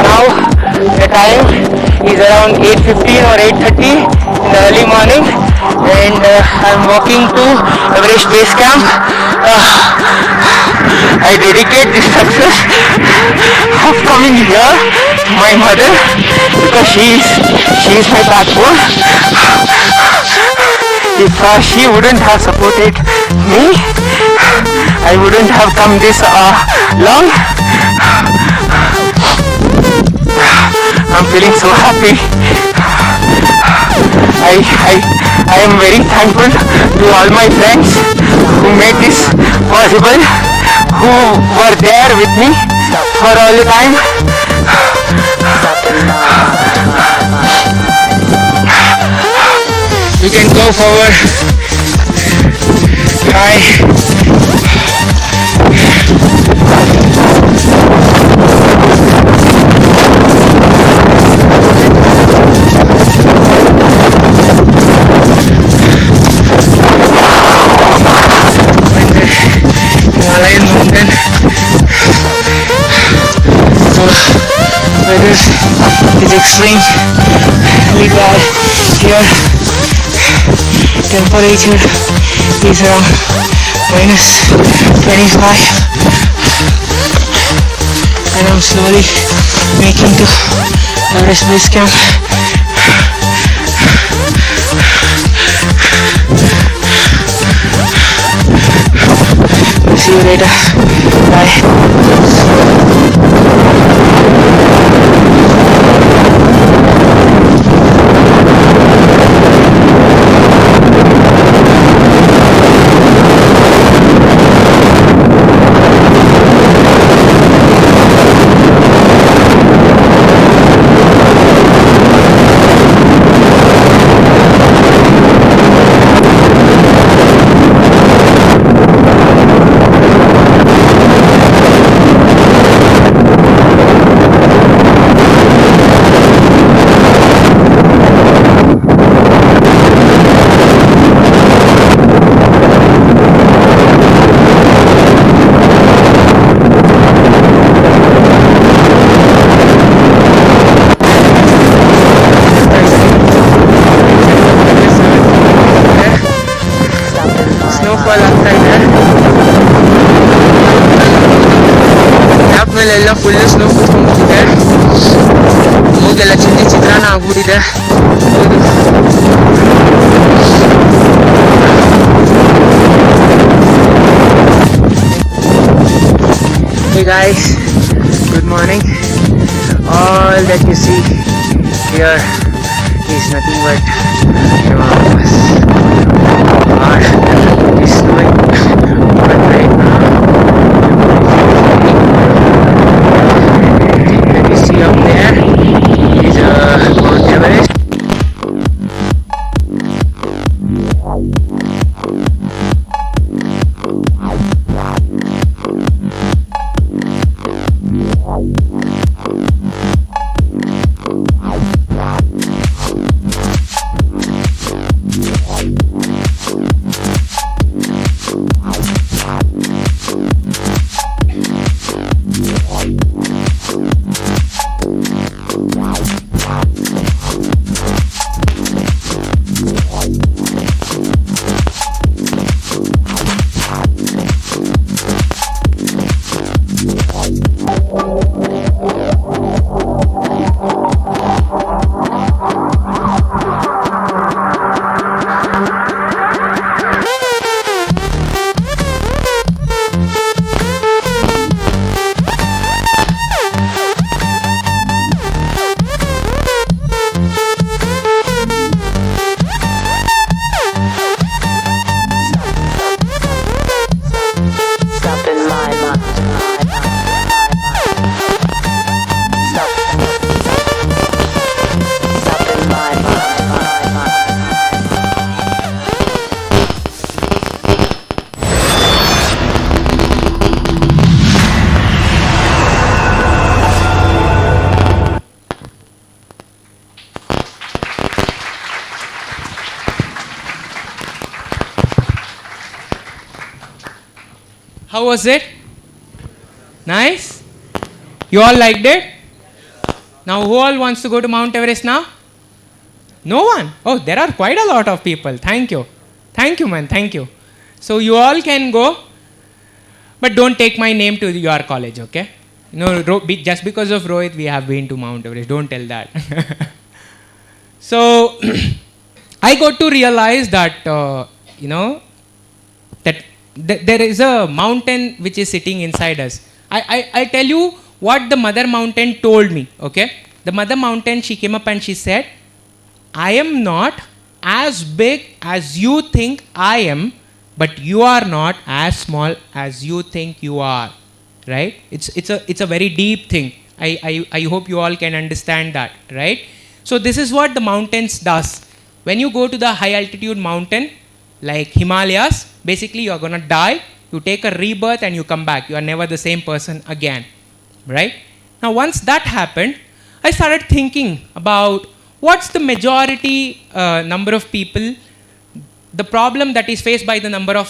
Speaker 4: Now the time is around 8:15 or 8:30 in the early morning, and I'm walking to Everest Base Camp. I dedicate this success of coming here to my mother, because she is my backbone. If she wouldn't have supported me, I wouldn't have come this long. I'm feeling so happy. I am very thankful to all my friends who made this possible, who were there with me for all the time. You can go forward. Hi. Himalayan mountain. So weather is extremely bad here. Temperature is around -25, and I'm slowly making to Everest Base Camp. See you later. Bye. snowfall ಆಗ್ತಾ ಇದೆ. Map ಮೇಲೆಲ್ಲ full snow ಕೂತ್ಕೊಂಡ್ಬಿಟ್ಟಿದೆ. ಮೂಗೆಲ್ಲ ಚಿತ್ರಾನ್ನ ಆಗ್ಬಿಟ್ಟಿದೆ. Hey guys, good morning. All that you see here is nothing but us. It is snowing, but right now that you see up there is Mount Everest.
Speaker 3: How was it? Nice? You all liked it? Now who all wants to go to Mount Everest now? No one? Oh, there are quite a lot of people. Thank you. Thank you, man. Thank you. So you all can go, but don't take my name to your college, okay? No, just because of Rohith, we have been to Mount Everest. Don't tell that. So I got to realize that, that there is a mountain which is sitting inside us. I tell you what the mother mountain told me, okay? The mother mountain, she came up and she said, I am not as big as you think I am, but you are not as small as you think you are, right? It's a very deep thing. I hope you all can understand that, right? So this is what the mountains does. When you go to the high altitude mountain, like Himalayas, basically you are going to die, you take a rebirth and you come back. You are never the same person again, right? Now once that happened, I started thinking about what's the majority number of people, the problem that is faced by the number of,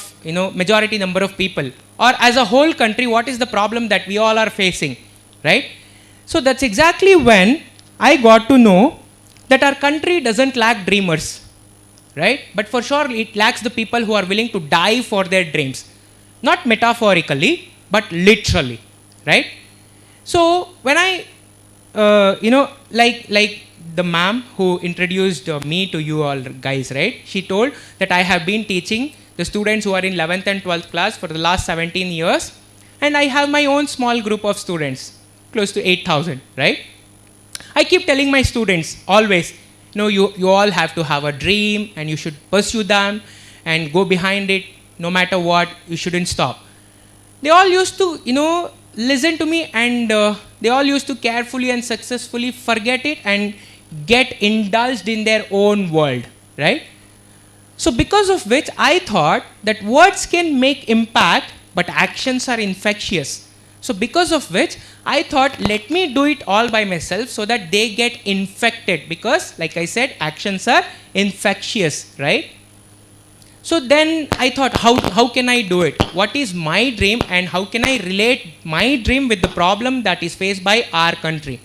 Speaker 3: majority number of people, or as a whole country, what is the problem that we all are facing, right? So that's exactly when I got to know that our country doesn't lack dreamers, right? But for sure it lacks the people who are willing to die for their dreams. Not metaphorically, but literally, right? So when I, like the ma'am who introduced me to you all guys, right? She told that I have been teaching the students who are in 11th and 12th class for the last 17 years. And I have my own small group of students, close to 8,000, right? I keep telling my students always, you all have to have a dream and you should pursue them and go behind it no matter what. You shouldn't stop. They all used to, listen to me, and they all used to carefully and successfully forget it and get indulged in their own world, right? So because of which I thought that words can make impact, but actions are infectious. So because of which I thought, let me do it all by myself so that they get infected, because like I said, actions are infectious, right? So then I thought, how can I do it? What is my dream and how can I relate my dream with the problem that is faced by our country?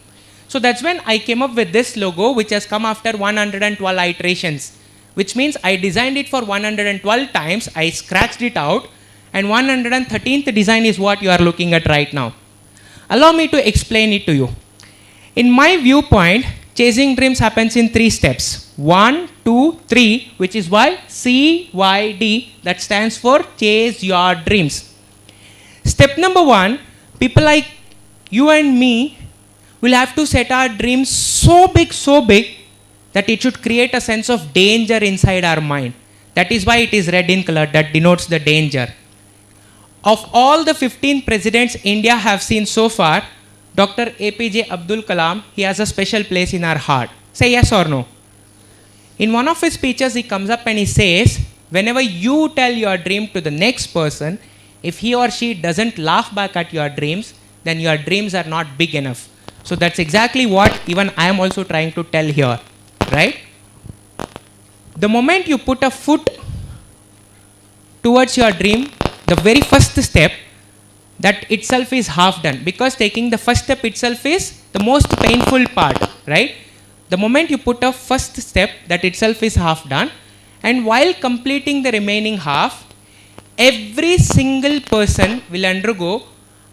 Speaker 3: So that's when I came up with this logo, which has come after 112 iterations. which means I designed it for 112 times, I scratched it out, and 113th design is what you are looking at right now. Allow me to explain it to you. In my viewpoint, chasing dreams happens in 3 steps. 1, 2, 3, which is why CYD, that stands for chase your dreams. Step number 1, people like you and me will have to set our dreams so big, that it should create a sense of danger inside our mind. That is why it is red in color, that denotes the danger. Of all the 15 presidents India have seen so far, Dr. APJ Abdul Kalam, he has a special place in our heart. Say yes or no. In one of his speeches, he comes up and he says, whenever you tell your dream to the next person, if he or she doesn't laugh back at your dreams, then your dreams are not big enough. So that's exactly what even I am also trying to tell here, right? The moment you put a foot towards your dream, the very first step, that itself is half done, because taking the first step itself is the most painful part, right? The moment you put a first step, that itself is half done, and while completing the remaining half, every single person will undergo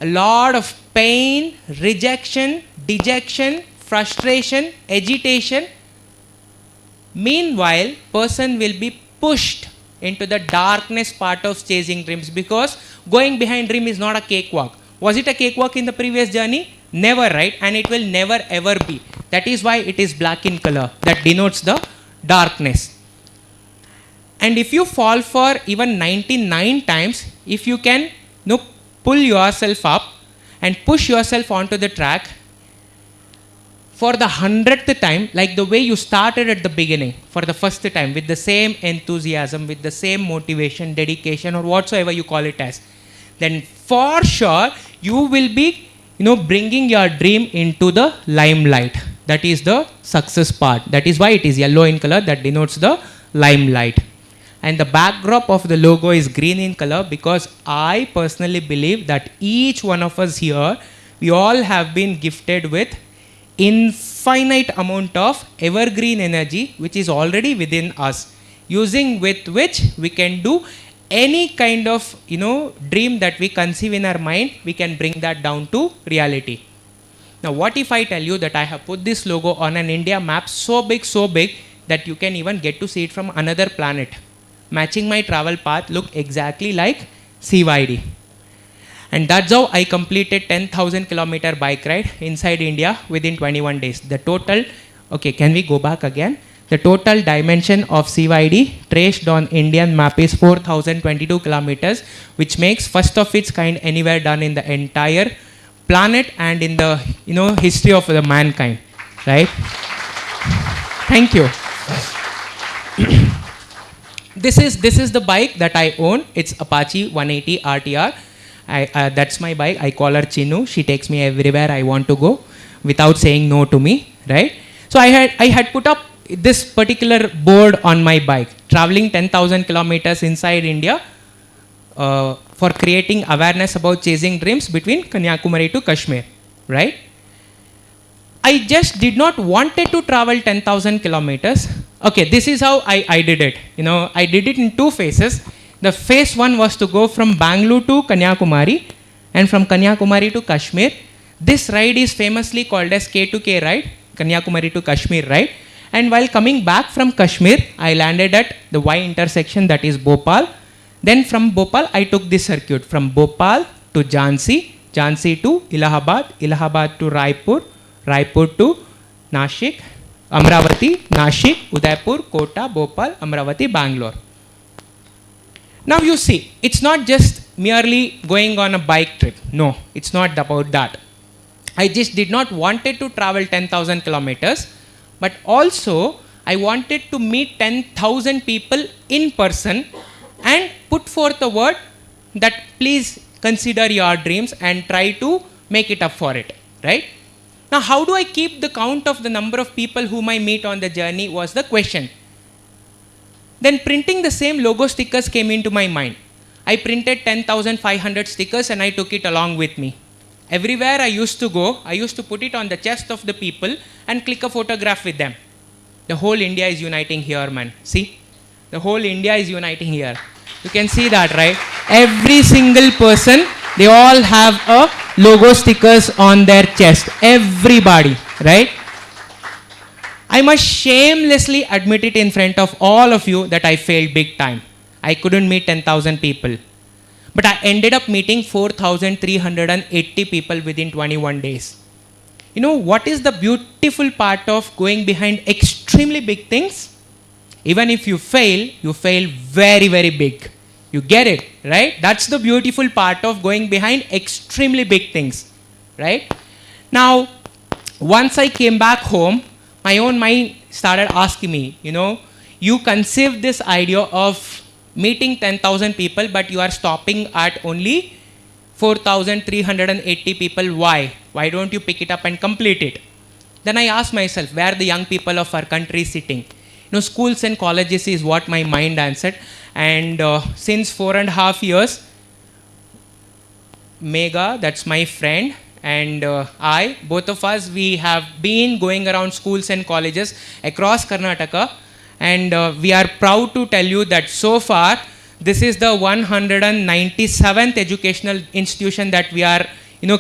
Speaker 3: a lot of pain, rejection, dejection, frustration, agitation. Meanwhile, person will be pushed into the darkness part of chasing dreams, because going behind dream is not a cakewalk. Was it a cakewalk in the previous journey? Never, right? And it will never ever be. That is why it is black in color. That denotes the darkness. And if you fall for even 99 times, if you can pull yourself up and push yourself onto the track, for the 100th time, like the way you started at the beginning, for the first time, with the same enthusiasm, with the same motivation, dedication, or whatsoever you call it as, then for sure you will be bringing your dream into the limelight. That is the success part. That is why it is yellow in color, that denotes the limelight. And the backdrop of the logo is green in color, because I personally believe that each one of us here, we all have been gifted with infinite amount of evergreen energy which is already within us, using with which we can do any kind of dream that we conceive in our mind, we can bring that down to reality. Now what if I tell you that I have put this logo on an India map so big that you can even get to see it from another planet, matching my travel path, look exactly like CYD. And that's how I completed 10,000 kilometer bike ride inside India within 21 days. The total, okay, can we go back again? The total dimension of CYD traced on Indian map is 4,022 kilometers, which makes first of its kind anywhere done in the entire planet and in the history of the mankind, right? Thank you. This is the bike that I own. It's Apache 180 RTR. That's my bike. I call her Chinu. She takes me everywhere I want to go without saying no to me, right? So I had put up this particular board on my bike, traveling 10,000 kilometers inside India for creating awareness about chasing dreams between Kanyakumari to Kashmir, right? I just did not wanted to travel 10,000 kilometers. Okay, this is how I did it. I did it in 2 phases. The phase 1 was to go from Bangalore to Kanyakumari and from Kanyakumari to Kashmir. This ride is famously called as K2K ride, Kanyakumari to Kashmir ride. And while coming back from Kashmir, I landed at the Y intersection, that is Bhopal. Then from Bhopal, I took this circuit from Bhopal to Jhansi, Jhansi to Allahabad, Allahabad to Raipur, Raipur to Nashik, Amravati, Nashik, Udaipur, Kota, Bhopal, Amravati, Bangalore. Now you see, it's not just merely going on a bike trip. No, it's not about that. I just did not wanted to travel 10,000 kilometers, but also I wanted to meet 10,000 people in person and put forth a word that please consider your dreams and try to make it up for it, right? Now, how do I keep the count of the number of people whom I meet on the journey was the question. Then printing the same logo stickers came into my mind. I printed 10,500 stickers and I took it along with me. Everywhere I used to go, I used to put it on the chest of the people and click a photograph with them. The whole India is uniting here, man. See, The whole India is uniting here. You can see that, right? Every single person, they all have a logo stickers on their chest. Everybody, right? I must shamelessly admit it in front of all of you that I failed big time. I couldn't meet 10,000 people. But I ended up meeting 4,380 people within 21 days. You know what is the beautiful part of going behind extremely big things? Even if you fail very, very big. You get it, right? That's the beautiful part of going behind extremely big things, right? Now, once I came back home, my own mind started asking me, you conceived this idea of meeting 10,000 people, but you are stopping at only 4,380 people. Why? Why don't you pick it up and complete it? Then I asked myself, where the young people of our country sitting? Schools and colleges is what my mind answered. And since 4.5 years, Megha, that's my friend, and I, both of us, we have been going around schools and colleges across Karnataka. And we are proud to tell you that so far, this is the 197th educational institution that we are,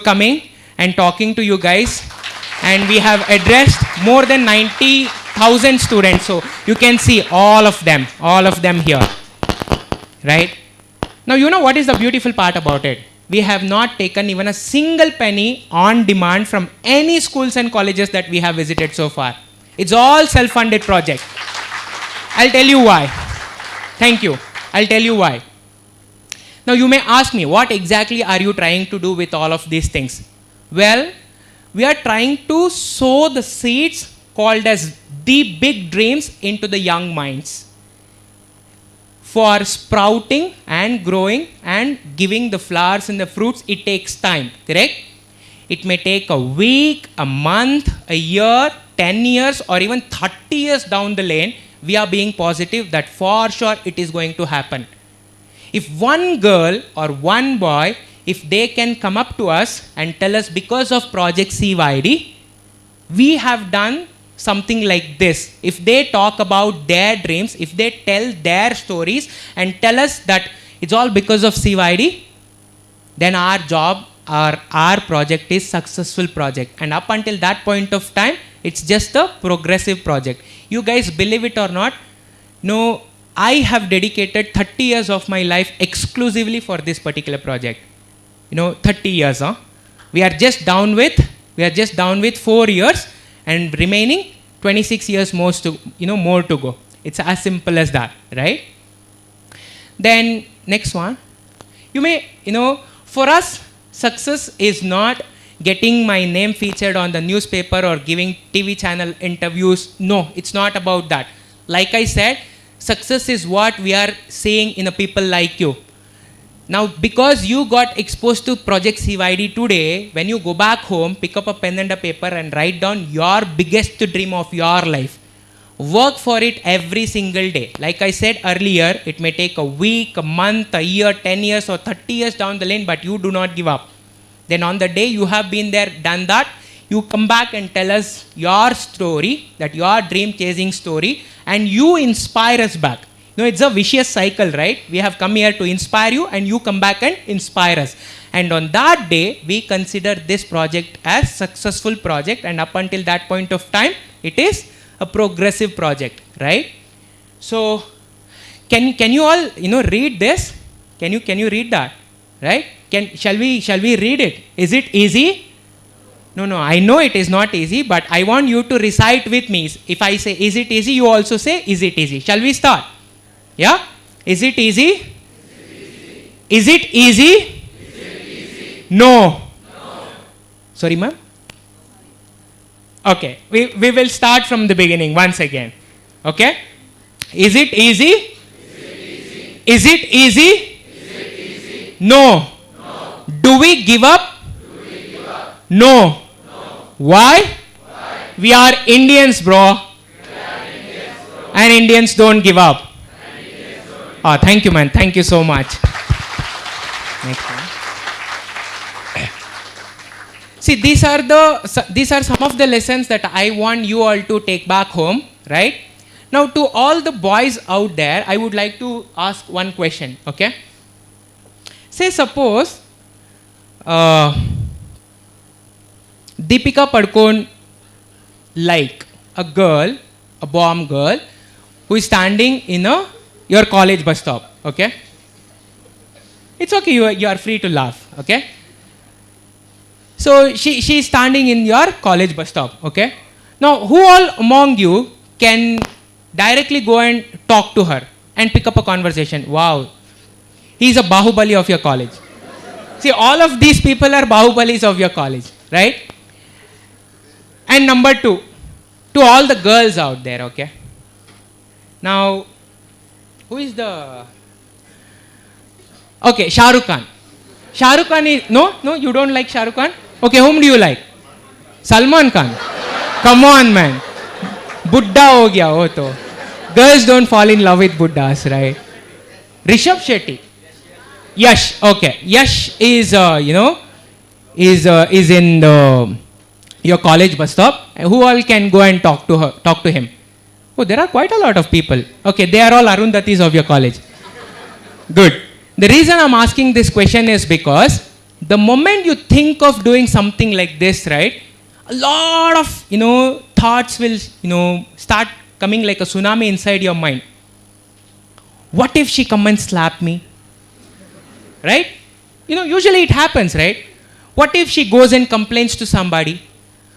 Speaker 3: coming and talking to you guys. And we have addressed more than 90,000 students. So you can see all of them here, right? Now, what is the beautiful part about it? We have not taken even a single penny on demand from any schools and colleges that we have visited so far. It's all self-funded project. I'll tell you why. Thank you. I'll tell you why. Now, you may ask me, what exactly are you trying to do with all of these things? Well, we are trying to sow the seeds called as the big dreams into the young minds. For sprouting and growing and giving the flowers and the fruits, it takes time, correct? It may take a week, a month, a year, 10 years, or even 30 years down the lane. We are being positive that for sure it is going to happen. If one girl or one boy, if they can come up to us and tell us, because of Project CYD, we have done something like this. If they talk about their dreams, if they tell their stories and tell us that it's all because of CYD, then our job or our project is successful project. And up until that point of time, it's just a progressive project. You guys believe it or not, no, I have dedicated 30 years of my life exclusively for this particular project. 30 years, huh? We are just down with 4 years and remaining 26 years more to go. It's as simple as that, right? Then next one, for us, success is not getting my name featured on the newspaper or giving TV channel interviews. No, it's not about that. Like I said, success is what we are seeing in a people like you. Now, because you got exposed to Project CYD today, when you go back home, pick up a pen and a paper and write down your biggest dream of your life. Work for it every single day. Like I said earlier, it may take a week, a month, a year, 10 years or 30 years down the lane, but you do not give up. Then on the day you have been there, done that, you come back and tell us your story, that your dream chasing story, and you inspire us back. It's a vicious cycle, right? We have come here to inspire you and you come back and inspire us. And on that day, we consider this project as successful project, and up until that point of time, it is a progressive project, right? So, can you all, read this? Can you read that? Right? Shall we read it? Is it easy? No, I know it is not easy, but I want you to recite with me. If I say, is it easy, you also say, is it easy? Shall we start? Yeah? Is it easy? Is it easy? No. Sorry, ma'am? Okay, we will start from the beginning once again. Okay? Is it easy? Is it easy? No. Do we give up? No. Why? We are Indians, bro. And Indians don't give up. Oh, thank you, man. Thank you so much. Next one. See, these are some of the lessons that I want you all to take back home, right? Now, to all the boys out there, I would like to ask one question, okay? Say, suppose Deepika Padukone like a girl, a bomb girl, who is standing in your college bus stop, okay? It's okay, you are free to laugh, okay? So she is standing in your college bus stop, okay? Now, who all among you can directly go and talk to her and pick up a conversation? Wow, he's a Bahubali of your college. See, all of these people are Bahubalis of your college, right? And number two, to all the girls out there, okay? Now, who is the... Okay, Shah Rukh Khan. Shah Rukh Khan is... No, you don't like Shah Rukh Khan? Okay, whom do you like? Salman Khan. Come on, man. Buddha ho gaya ho to. Girls don't fall in love with Buddhas, right? Rishabh Shetty. Yash, okay. Yash is, is in your college bus stop. Who all can go and talk to him? Oh, there are quite a lot of people. Okay, they are all Arundhatis of your college. Good. The reason I'm asking this question is because the moment you think of doing something like this, right, a lot of, thoughts will, start coming like a tsunami inside your mind. What if she come and slap me? Right? Usually it happens, right? What if she goes and complains to somebody?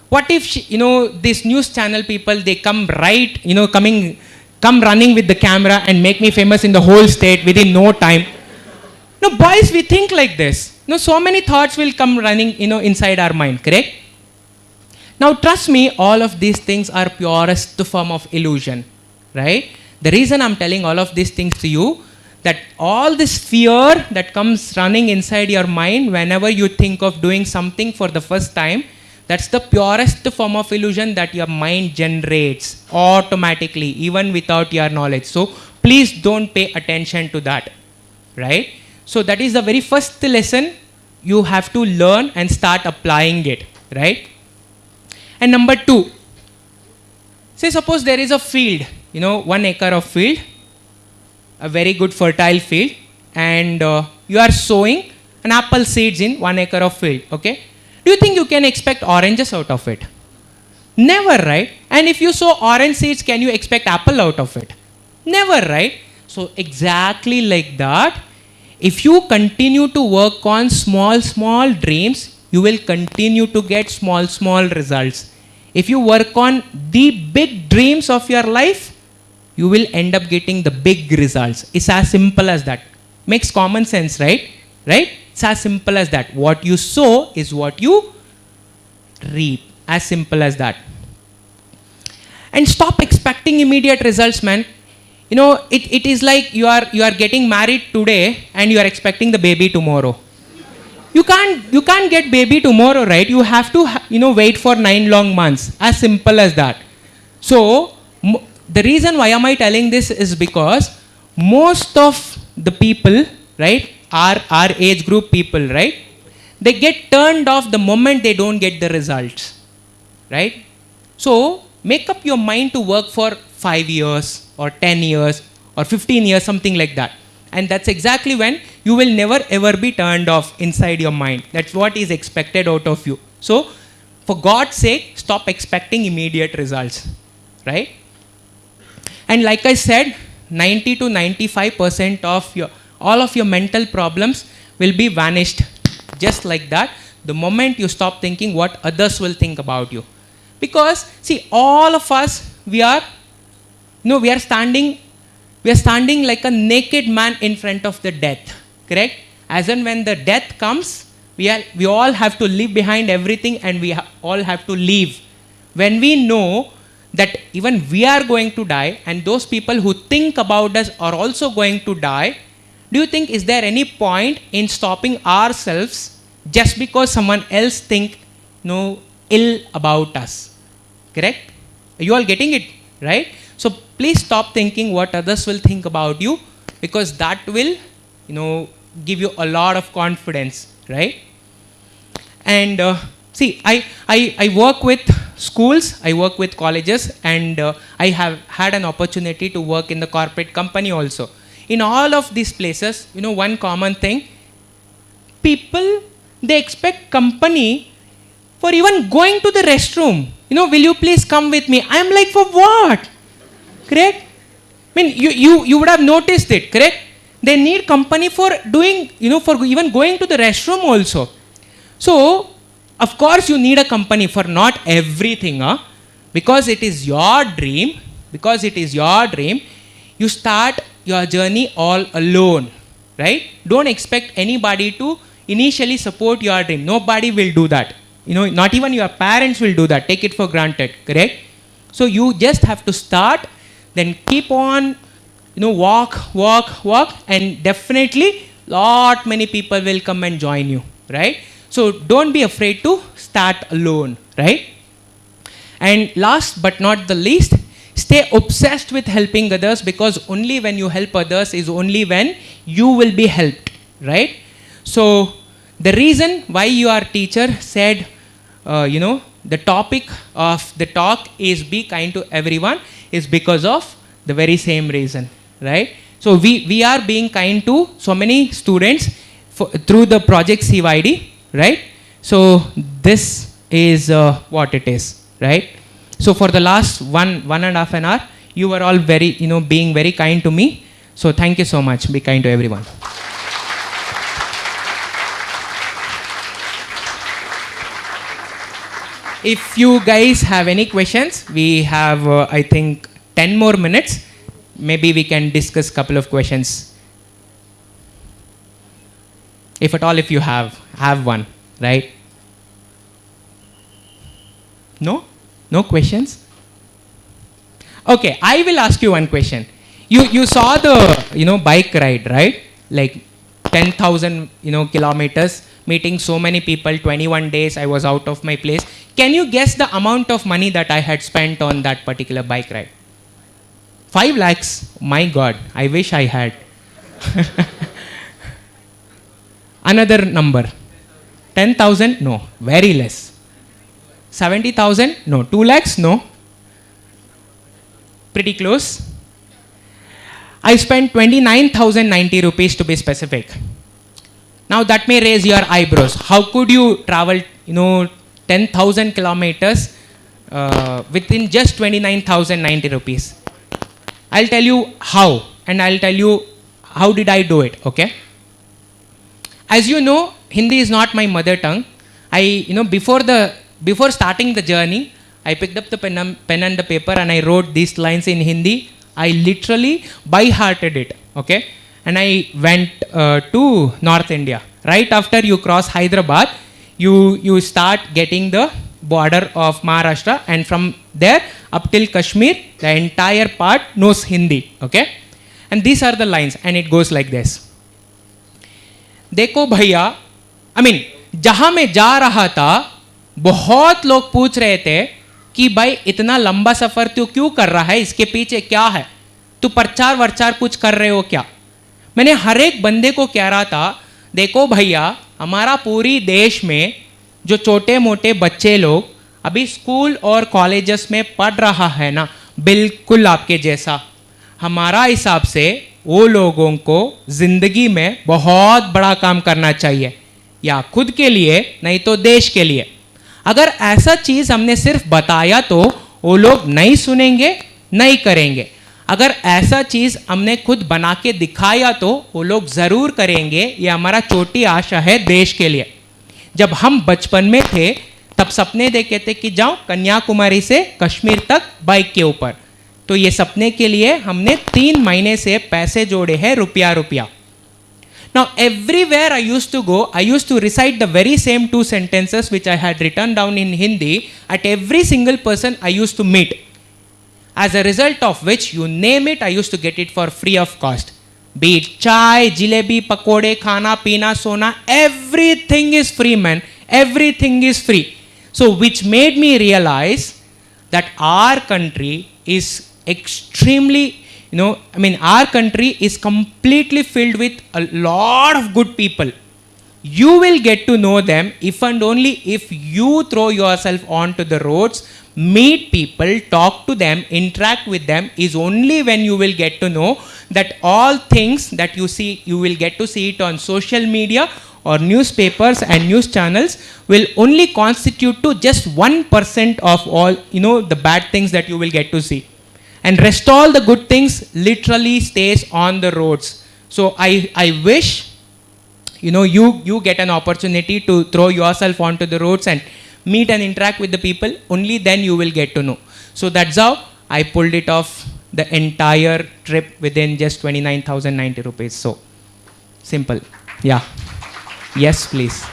Speaker 3: What if she, this news channel people, they come right, come running with the camera and make me famous in the whole state within no time. No, boys, we think like this. So many thoughts will come running, inside our mind, correct? Now, trust me, all of these things are purest form of illusion, right? The reason I'm telling all of these things to you, that all this fear that comes running inside your mind whenever you think of doing something for the first time, that's the purest form of illusion that your mind generates automatically, even without your knowledge. So, please don't pay attention to that, right? So, that is the very first lesson you have to learn and start applying it, right? And number two, say suppose there is a field, 1 acre of field, a very good fertile field, and you are sowing an apple seeds in 1 acre of field, okay? Do you think you can expect oranges out of it? Never, right? And if you sow orange seeds, can you expect apple out of it? Never, right? So exactly like that, if you continue to work on small dreams, you will continue to get small results. If you work on the big dreams of your life, you will end up getting the big results. It's as simple as that. Makes common sense, right? Right? It's as simple as that. What you sow is what you reap. As simple as that. And stop expecting immediate results, man. It is like you are getting married today and you are expecting the baby tomorrow. You can't get baby tomorrow, right? You have to wait for 9 long months. As simple as that. So the reason why am I telling this is because most of the people, right, our age group people, right, they get turned off the moment they don't get the results, right? So make up your mind to work for 5 years or 10 years or 15 years, something like that. And that's exactly when you will never ever be turned off inside your mind. That's what is expected out of you. So for God's sake, stop expecting immediate results, right? And like I said, 90 to 95% of all of your mental problems will be vanished just like that the moment you stop thinking what others will think about you. Because see, all of us, we are standing like a naked man in front of the death, correct? As in when the death comes, we all have to leave behind everything and we all have to leave. When we know that even we are going to die and those people who think about us are also going to die, do you think is there any point in stopping ourselves just because someone else think ill about us? Correct? Are you all getting it, right? So please stop thinking what others will think about you, because that will give you a lot of confidence, right? And see, I work with schools, I work with colleges, and I have had an opportunity to work in the corporate company also. In all of these places, one common thing, people, they expect company for even going to the restroom. Will you please come with me? I am like, for what? Correct? I mean, you would have noticed it, correct? They need company for doing, for even going to the restroom also. So, of course, you need a company for not everything, because it is your dream, you start your journey all alone, right? Don't expect anybody to initially support your dream. Nobody will do that. Not even your parents will do that. Take it for granted, correct? So you just have to start, then keep on, walk, and definitely many people will come and join you, right? So don't be afraid to start alone, right? And last but not the least, stay obsessed with helping others, because only when you help others is only when you will be helped, right? So the reason why your teacher said, the topic of the talk is be kind to everyone is because of the very same reason, right? So we are being kind to so many students through the project CYD, right? So this is what it is, right? So for the last one and a half an hour, you were all very, being very kind to me. So thank you so much. Be kind to everyone. If you guys have any questions, we have, I think, 10 more minutes. Maybe we can discuss a couple of questions. If at all, if you have one, right? No? No questions? Okay, I will ask you one question. You saw the, bike ride, right? Like 10,000, kilometers, meeting so many people, 21 days, I was out of my place. Can you guess the amount of money that I had spent on that particular bike ride? 5 lakhs. My God, I wish I had. Another number. 10,000? No, very less. 70,000? No. 2 lakhs? No. Pretty close. I spent 29,090 rupees to be specific. Now that may raise your eyebrows. How could you travel, 10,000 kilometers within just 29,090 rupees? I'll tell you how, and I'll tell you how did I do it, okay? As you know, Hindi is not my mother tongue. Before starting the journey, I picked up the pen and the paper and I wrote these lines in Hindi. I literally by-hearted it, okay? And I went to North India. Right after you cross Hyderabad, you start getting the border of Maharashtra, and from there up till Kashmir, the entire part knows Hindi, okay? And these are the lines, and it goes like this. देखो भैया, जहां मैं जा रहा था, बहुत लोग पूछ रहे थे कि भाई इतना लंबा सफर तू क्यों कर रहा है, इसके पीछे क्या है, तू प्रचार वर्चार कुछ कर रहे हो क्या? मैंने हर एक बंदे को कह रहा था, देखो भैया, हमारा पूरी देश में जो छोटे मोटे बच्चे लोग अभी स्कूल और कॉलेजेस में पढ़ रहा है ना, बिल्कुल आपके जैसा, हमारा हिसाब से वो लोगों को जिंदगी में बहुत बड़ा काम करना चाहिए, या खुद के लिए नहीं तो देश के लिए. अगर ऐसा चीज हमने सिर्फ बताया तो वो लोग नहीं सुनेंगे, नहीं करेंगे. अगर ऐसा चीज हमने खुद बना के दिखाया तो वो लोग जरूर करेंगे. ये हमारा छोटी आशा है देश के लिए. जब हम बचपन में थे तब सपने देखे थे कि जाओ कन्याकुमारी से कश्मीर तक बाइक के ऊपर. तो ये सपने के लिए हमने 3 महीने से पैसे जोड़े हैं, रुपया. Now everywhere I used to go, I used to recite the very same 2 sentences which I had written down in Hindi at every single person I used to meet. As a result of which, you name it, I used to get it for free of cost. Be it chai, jalebi, pakode, khana, pina, sona, everything is free, man. Everything is free. So which made me realize that our country is extremely, our country is completely filled with a lot of good people. You will get to know them if and only if you throw yourself onto the roads, meet people, talk to them, interact with them, is only when you will get to know that all things that you see, you will get to see it on social media or newspapers and news channels, will only constitute to just 1% of all, the bad things that you will get to see. And rest all the good things literally stays on the roads. So I wish, you get an opportunity to throw yourself onto the roads and meet and interact with the people. Only then you will get to know. So that's how I pulled it off the entire trip within just 29,090 rupees. So simple. Yeah. Yes, please.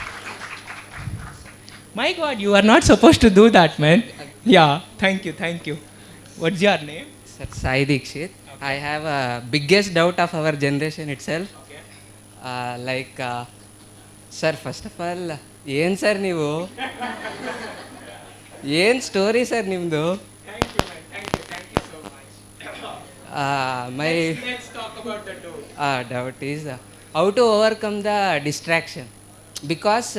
Speaker 3: My God, you are not supposed to do that, man. Yeah. Thank you. What's your name?
Speaker 5: Sir, Sai Dikshit. I have a biggest doubt of our generation itself. Sir, first of all, ಏನು sir ನೀವು ಏನು story sir ನಿಮ್ಮದು ಮೈ doubt is how to overcome the distraction, because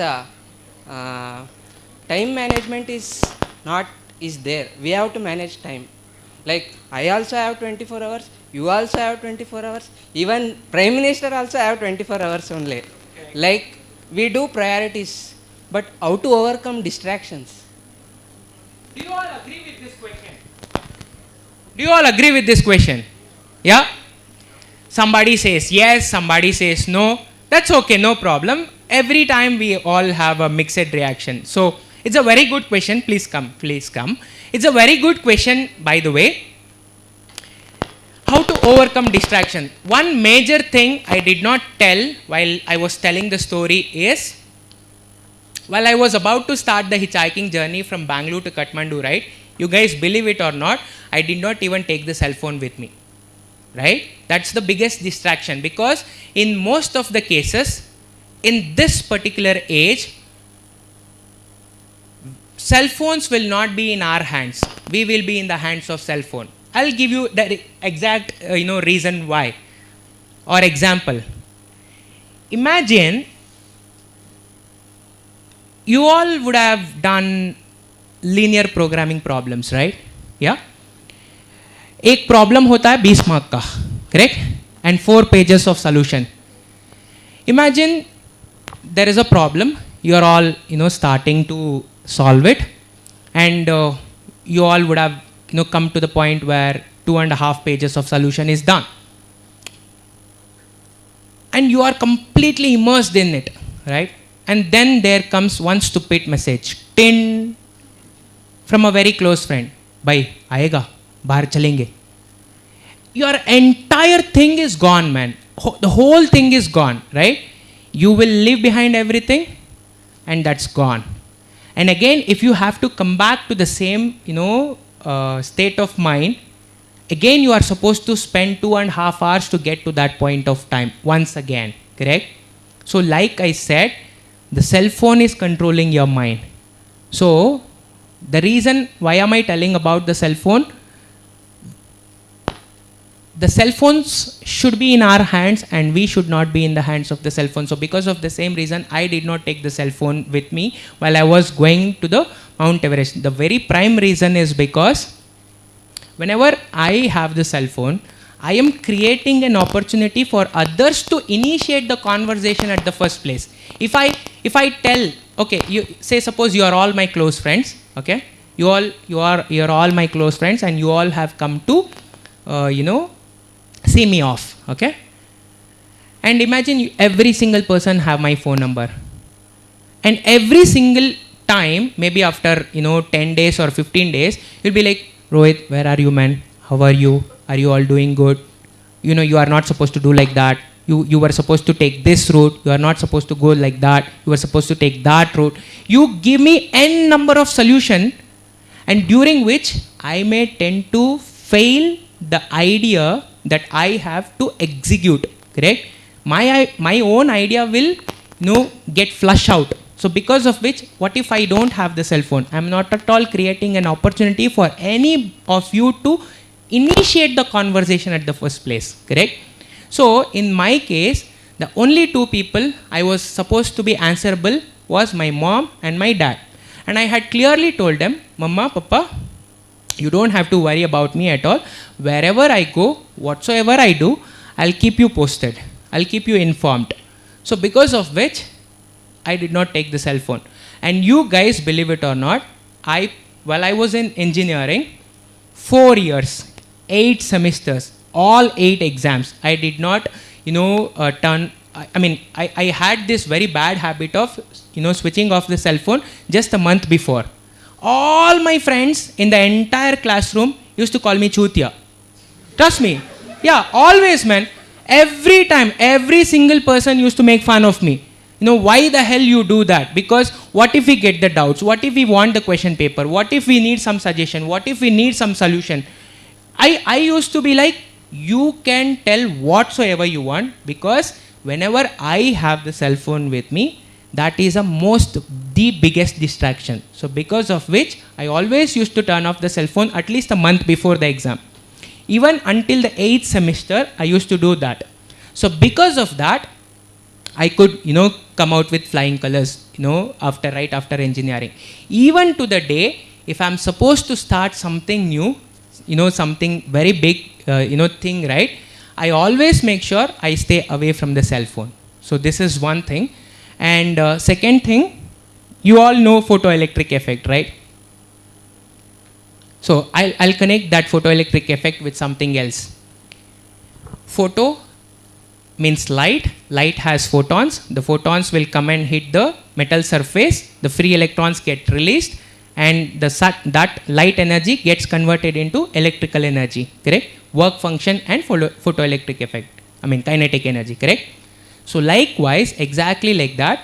Speaker 5: time management is there. We have to manage time. Like I also have 24 hours, you also have 24 hours, even Prime Minister also have 24 hours only. Like we do priorities, but how to overcome distractions?
Speaker 3: Do you all agree with this question? Do you all agree with this question? Yeah? Somebody says yes, somebody says no. That's okay, no problem. Every time we all have a mixed reaction. So it's a very good question. Please come. It's a very good question, by the way. How to overcome distraction. One major thing I did not tell while I was telling the story is, while I was about to start the hitchhiking journey from Bangalore to Kathmandu, right? You guys believe it or not, I did not even take the cell phone with me, right? That's the biggest distraction, because in most of the cases, in this particular age, cell phones will not be in our hands. We will be in the hands of cell phone. I'll give you the exact reason why, or example. Imagine you all would have done linear programming problems, right? Yeah. एक problem होता है 20 mark का, correct? And 4 pages of solution. Imagine there is a problem. You are all starting to solve it, and you all would have come to the point where 2.5 pages of solution is done, and you are completely immersed in it, right? And then there comes one stupid message, tin, from a very close friend. Bhai, aayega, bahar chalenge. Your entire thing is gone, man. The whole thing is gone, right? You will leave behind everything, and that's gone. And again, if you have to come back to the same, state of mind, again you are supposed to spend 2.5 hours to get to that point of time once again, correct? So like I said, the cell phone is controlling your mind. So the reason why am I telling about the cell phone? The cell phones should be in our hands, and we should not be in the hands of the cell phone. So because of the same reason, I did not take the cell phone with me while I was going to the Mount Everest. The very prime reason is because whenever I have the cell phone, I am creating an opportunity for others to initiate the conversation at the first place. If I tell, okay, you say, suppose you are all my close friends, okay? You are all my close friends, and you all have come to, see me off, okay? And imagine every single person have my phone number, and every single time, maybe after 10 days or 15 days, you'll be like, Rohith, where are you, man? How are you? Are you all doing good? You are not supposed to do like that. You were supposed to take this route. You are not supposed to go like that. You were supposed to take that route. You give me n number of solution, and during which I may tend to fail the idea that I have to execute, correct? My own idea will get flushed out. So because of which, what if I don't have the cell phone? I'm not at all creating an opportunity for any of you to initiate the conversation at the first place, correct? So in my case, the only 2 people I was supposed to be answerable was my mom and my dad. And I had clearly told them, Mama, Papa, You don't have to worry about me at all. Wherever I go, whatsoever I do, I'll keep you posted. I'll keep you informed. So because of which, I did not take the cell phone. And you guys, believe it or not, while I was in engineering, 4 years, 8 semesters, all 8 exams, I did not, I had this very bad habit of, switching off the cell phone just a month before. All my friends in the entire classroom used to call me Chutia. Trust me. Yeah, always, man. Every time, every single person used to make fun of me. Why the hell you do that? Because what if we get the doubts? What if we want the question paper? What if we need some suggestion? What if we need some solution? I used to be like, you can tell whatsoever you want, because whenever I have the cell phone with me, that is the biggest distraction. So because of which, I always used to turn off the cell phone at least a month before the exam. Even until the 8th semester, I used to do that. So because of that, I could, come out with flying colors, right after engineering. Even to the day, if I'm supposed to start something new, something very big, thing, right? I always make sure I stay away from the cell phone. So this is one thing. And second thing, you all know photoelectric effect, right? So I'll connect that photoelectric effect with something else. Photo means light. Light has photons. The photons will come and hit the metal surface. The free electrons get released, and that light energy gets converted into electrical energy, correct? Work function and photoelectric effect. Kinetic energy, correct? So likewise, exactly like that,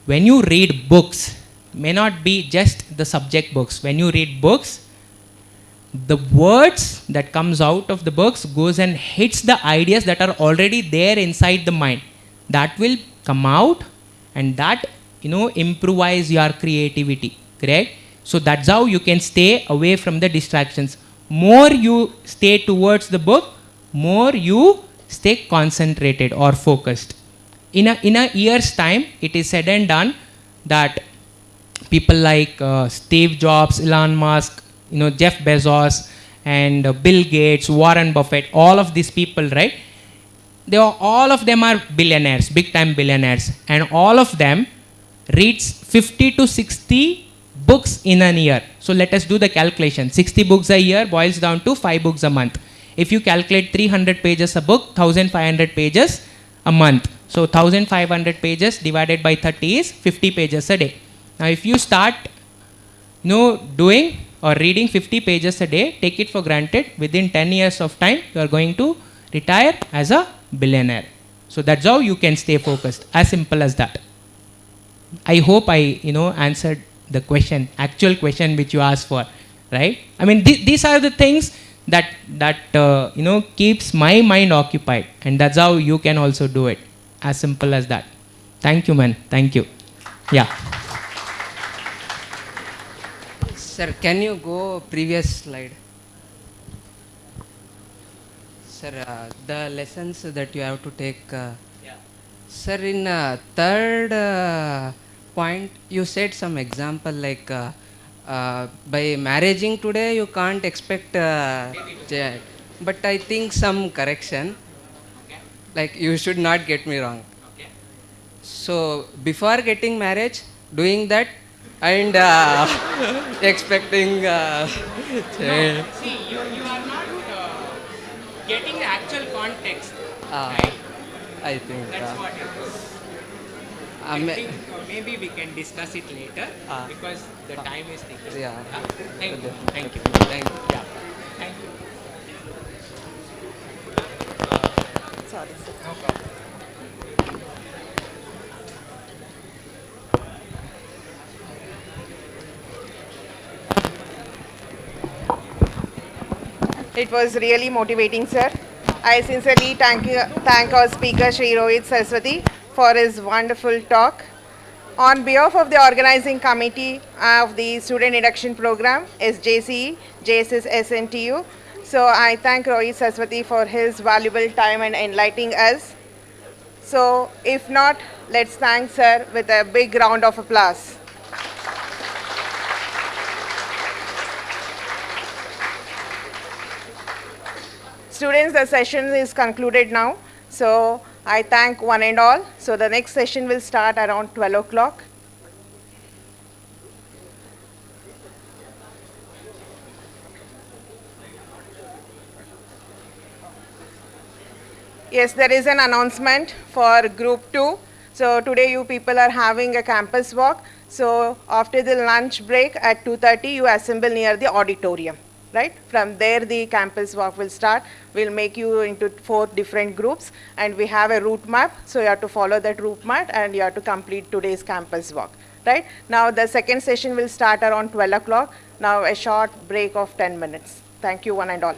Speaker 3: when you read books, may not be just the subject books. When you read books, the words that comes out of the books goes and hits the ideas that are already there inside the mind. That will come out, and that, improvise your creativity, correct? So that's how you can stay away from the distractions. More you stay towards the book, more you stay concentrated or focused. In a year's time, it is said and done that people like Steve Jobs, Elon Musk, Jeff Bezos, and Bill Gates, Warren Buffett, all of these people, right? All of them are billionaires, big time billionaires, and all of them reads 50 to 60 books in a year. So let us do the calculation. 60 books a year boils down to 5 books a month. If you calculate 300 pages a book, 1500 pages a month. So 1500 pages divided by 30 is 50 pages a day. Now if you start doing or reading 50 pages a day, take it for granted, within 10 years of time, you are going to retire as a billionaire. So that's how you can stay focused. As simple as that. I hope I answered the question, actual question which you asked for, right? These are the things that keeps my mind occupied, and that's how you can also do it. As simple as that. Thank you, man. Thank you. Yeah.
Speaker 5: Sir, can you go previous slide? Sir, the lessons that you have to take. Sir, in third point, you said some example like by marrying today, you can't expect child. But I think some correction. Like, you should not get me wrong. So before getting marriage, doing that and expecting child.
Speaker 3: See, you are not getting the actual context, right?
Speaker 5: I think
Speaker 3: That's what it is. I think maybe we can discuss it later because the time is taking.
Speaker 5: Yeah.
Speaker 3: Thank you. Thank you.
Speaker 5: Thank you.
Speaker 3: Yeah. Thank you.
Speaker 1: Sorry.
Speaker 3: No problem.
Speaker 1: It was really motivating, sir. I sincerely thank our speaker, Shri Rohith Saraswathi, for his wonderful talk. On behalf of the organizing committee of the Student Induction Program, SJCE, JSS SNTU, so I thank Rohith Saraswathi for his valuable time and enlightening us. So if not, let's thank sir with a big round of applause. Students, the session is concluded now. So I thank one and all. So the next session will start around 12 o'clock. Yes, there is an announcement for group 2. So today you people are having a campus walk. So after the lunch break at 2:30, you assemble near the auditorium, right? From there the campus walk will start. We'll make you into 4 different groups and we have a route map. So you have to follow that route map and you have to complete today's campus walk, right? Now the second session will start around 12 o'clock. Now a short break of 10 minutes. Thank you one and all.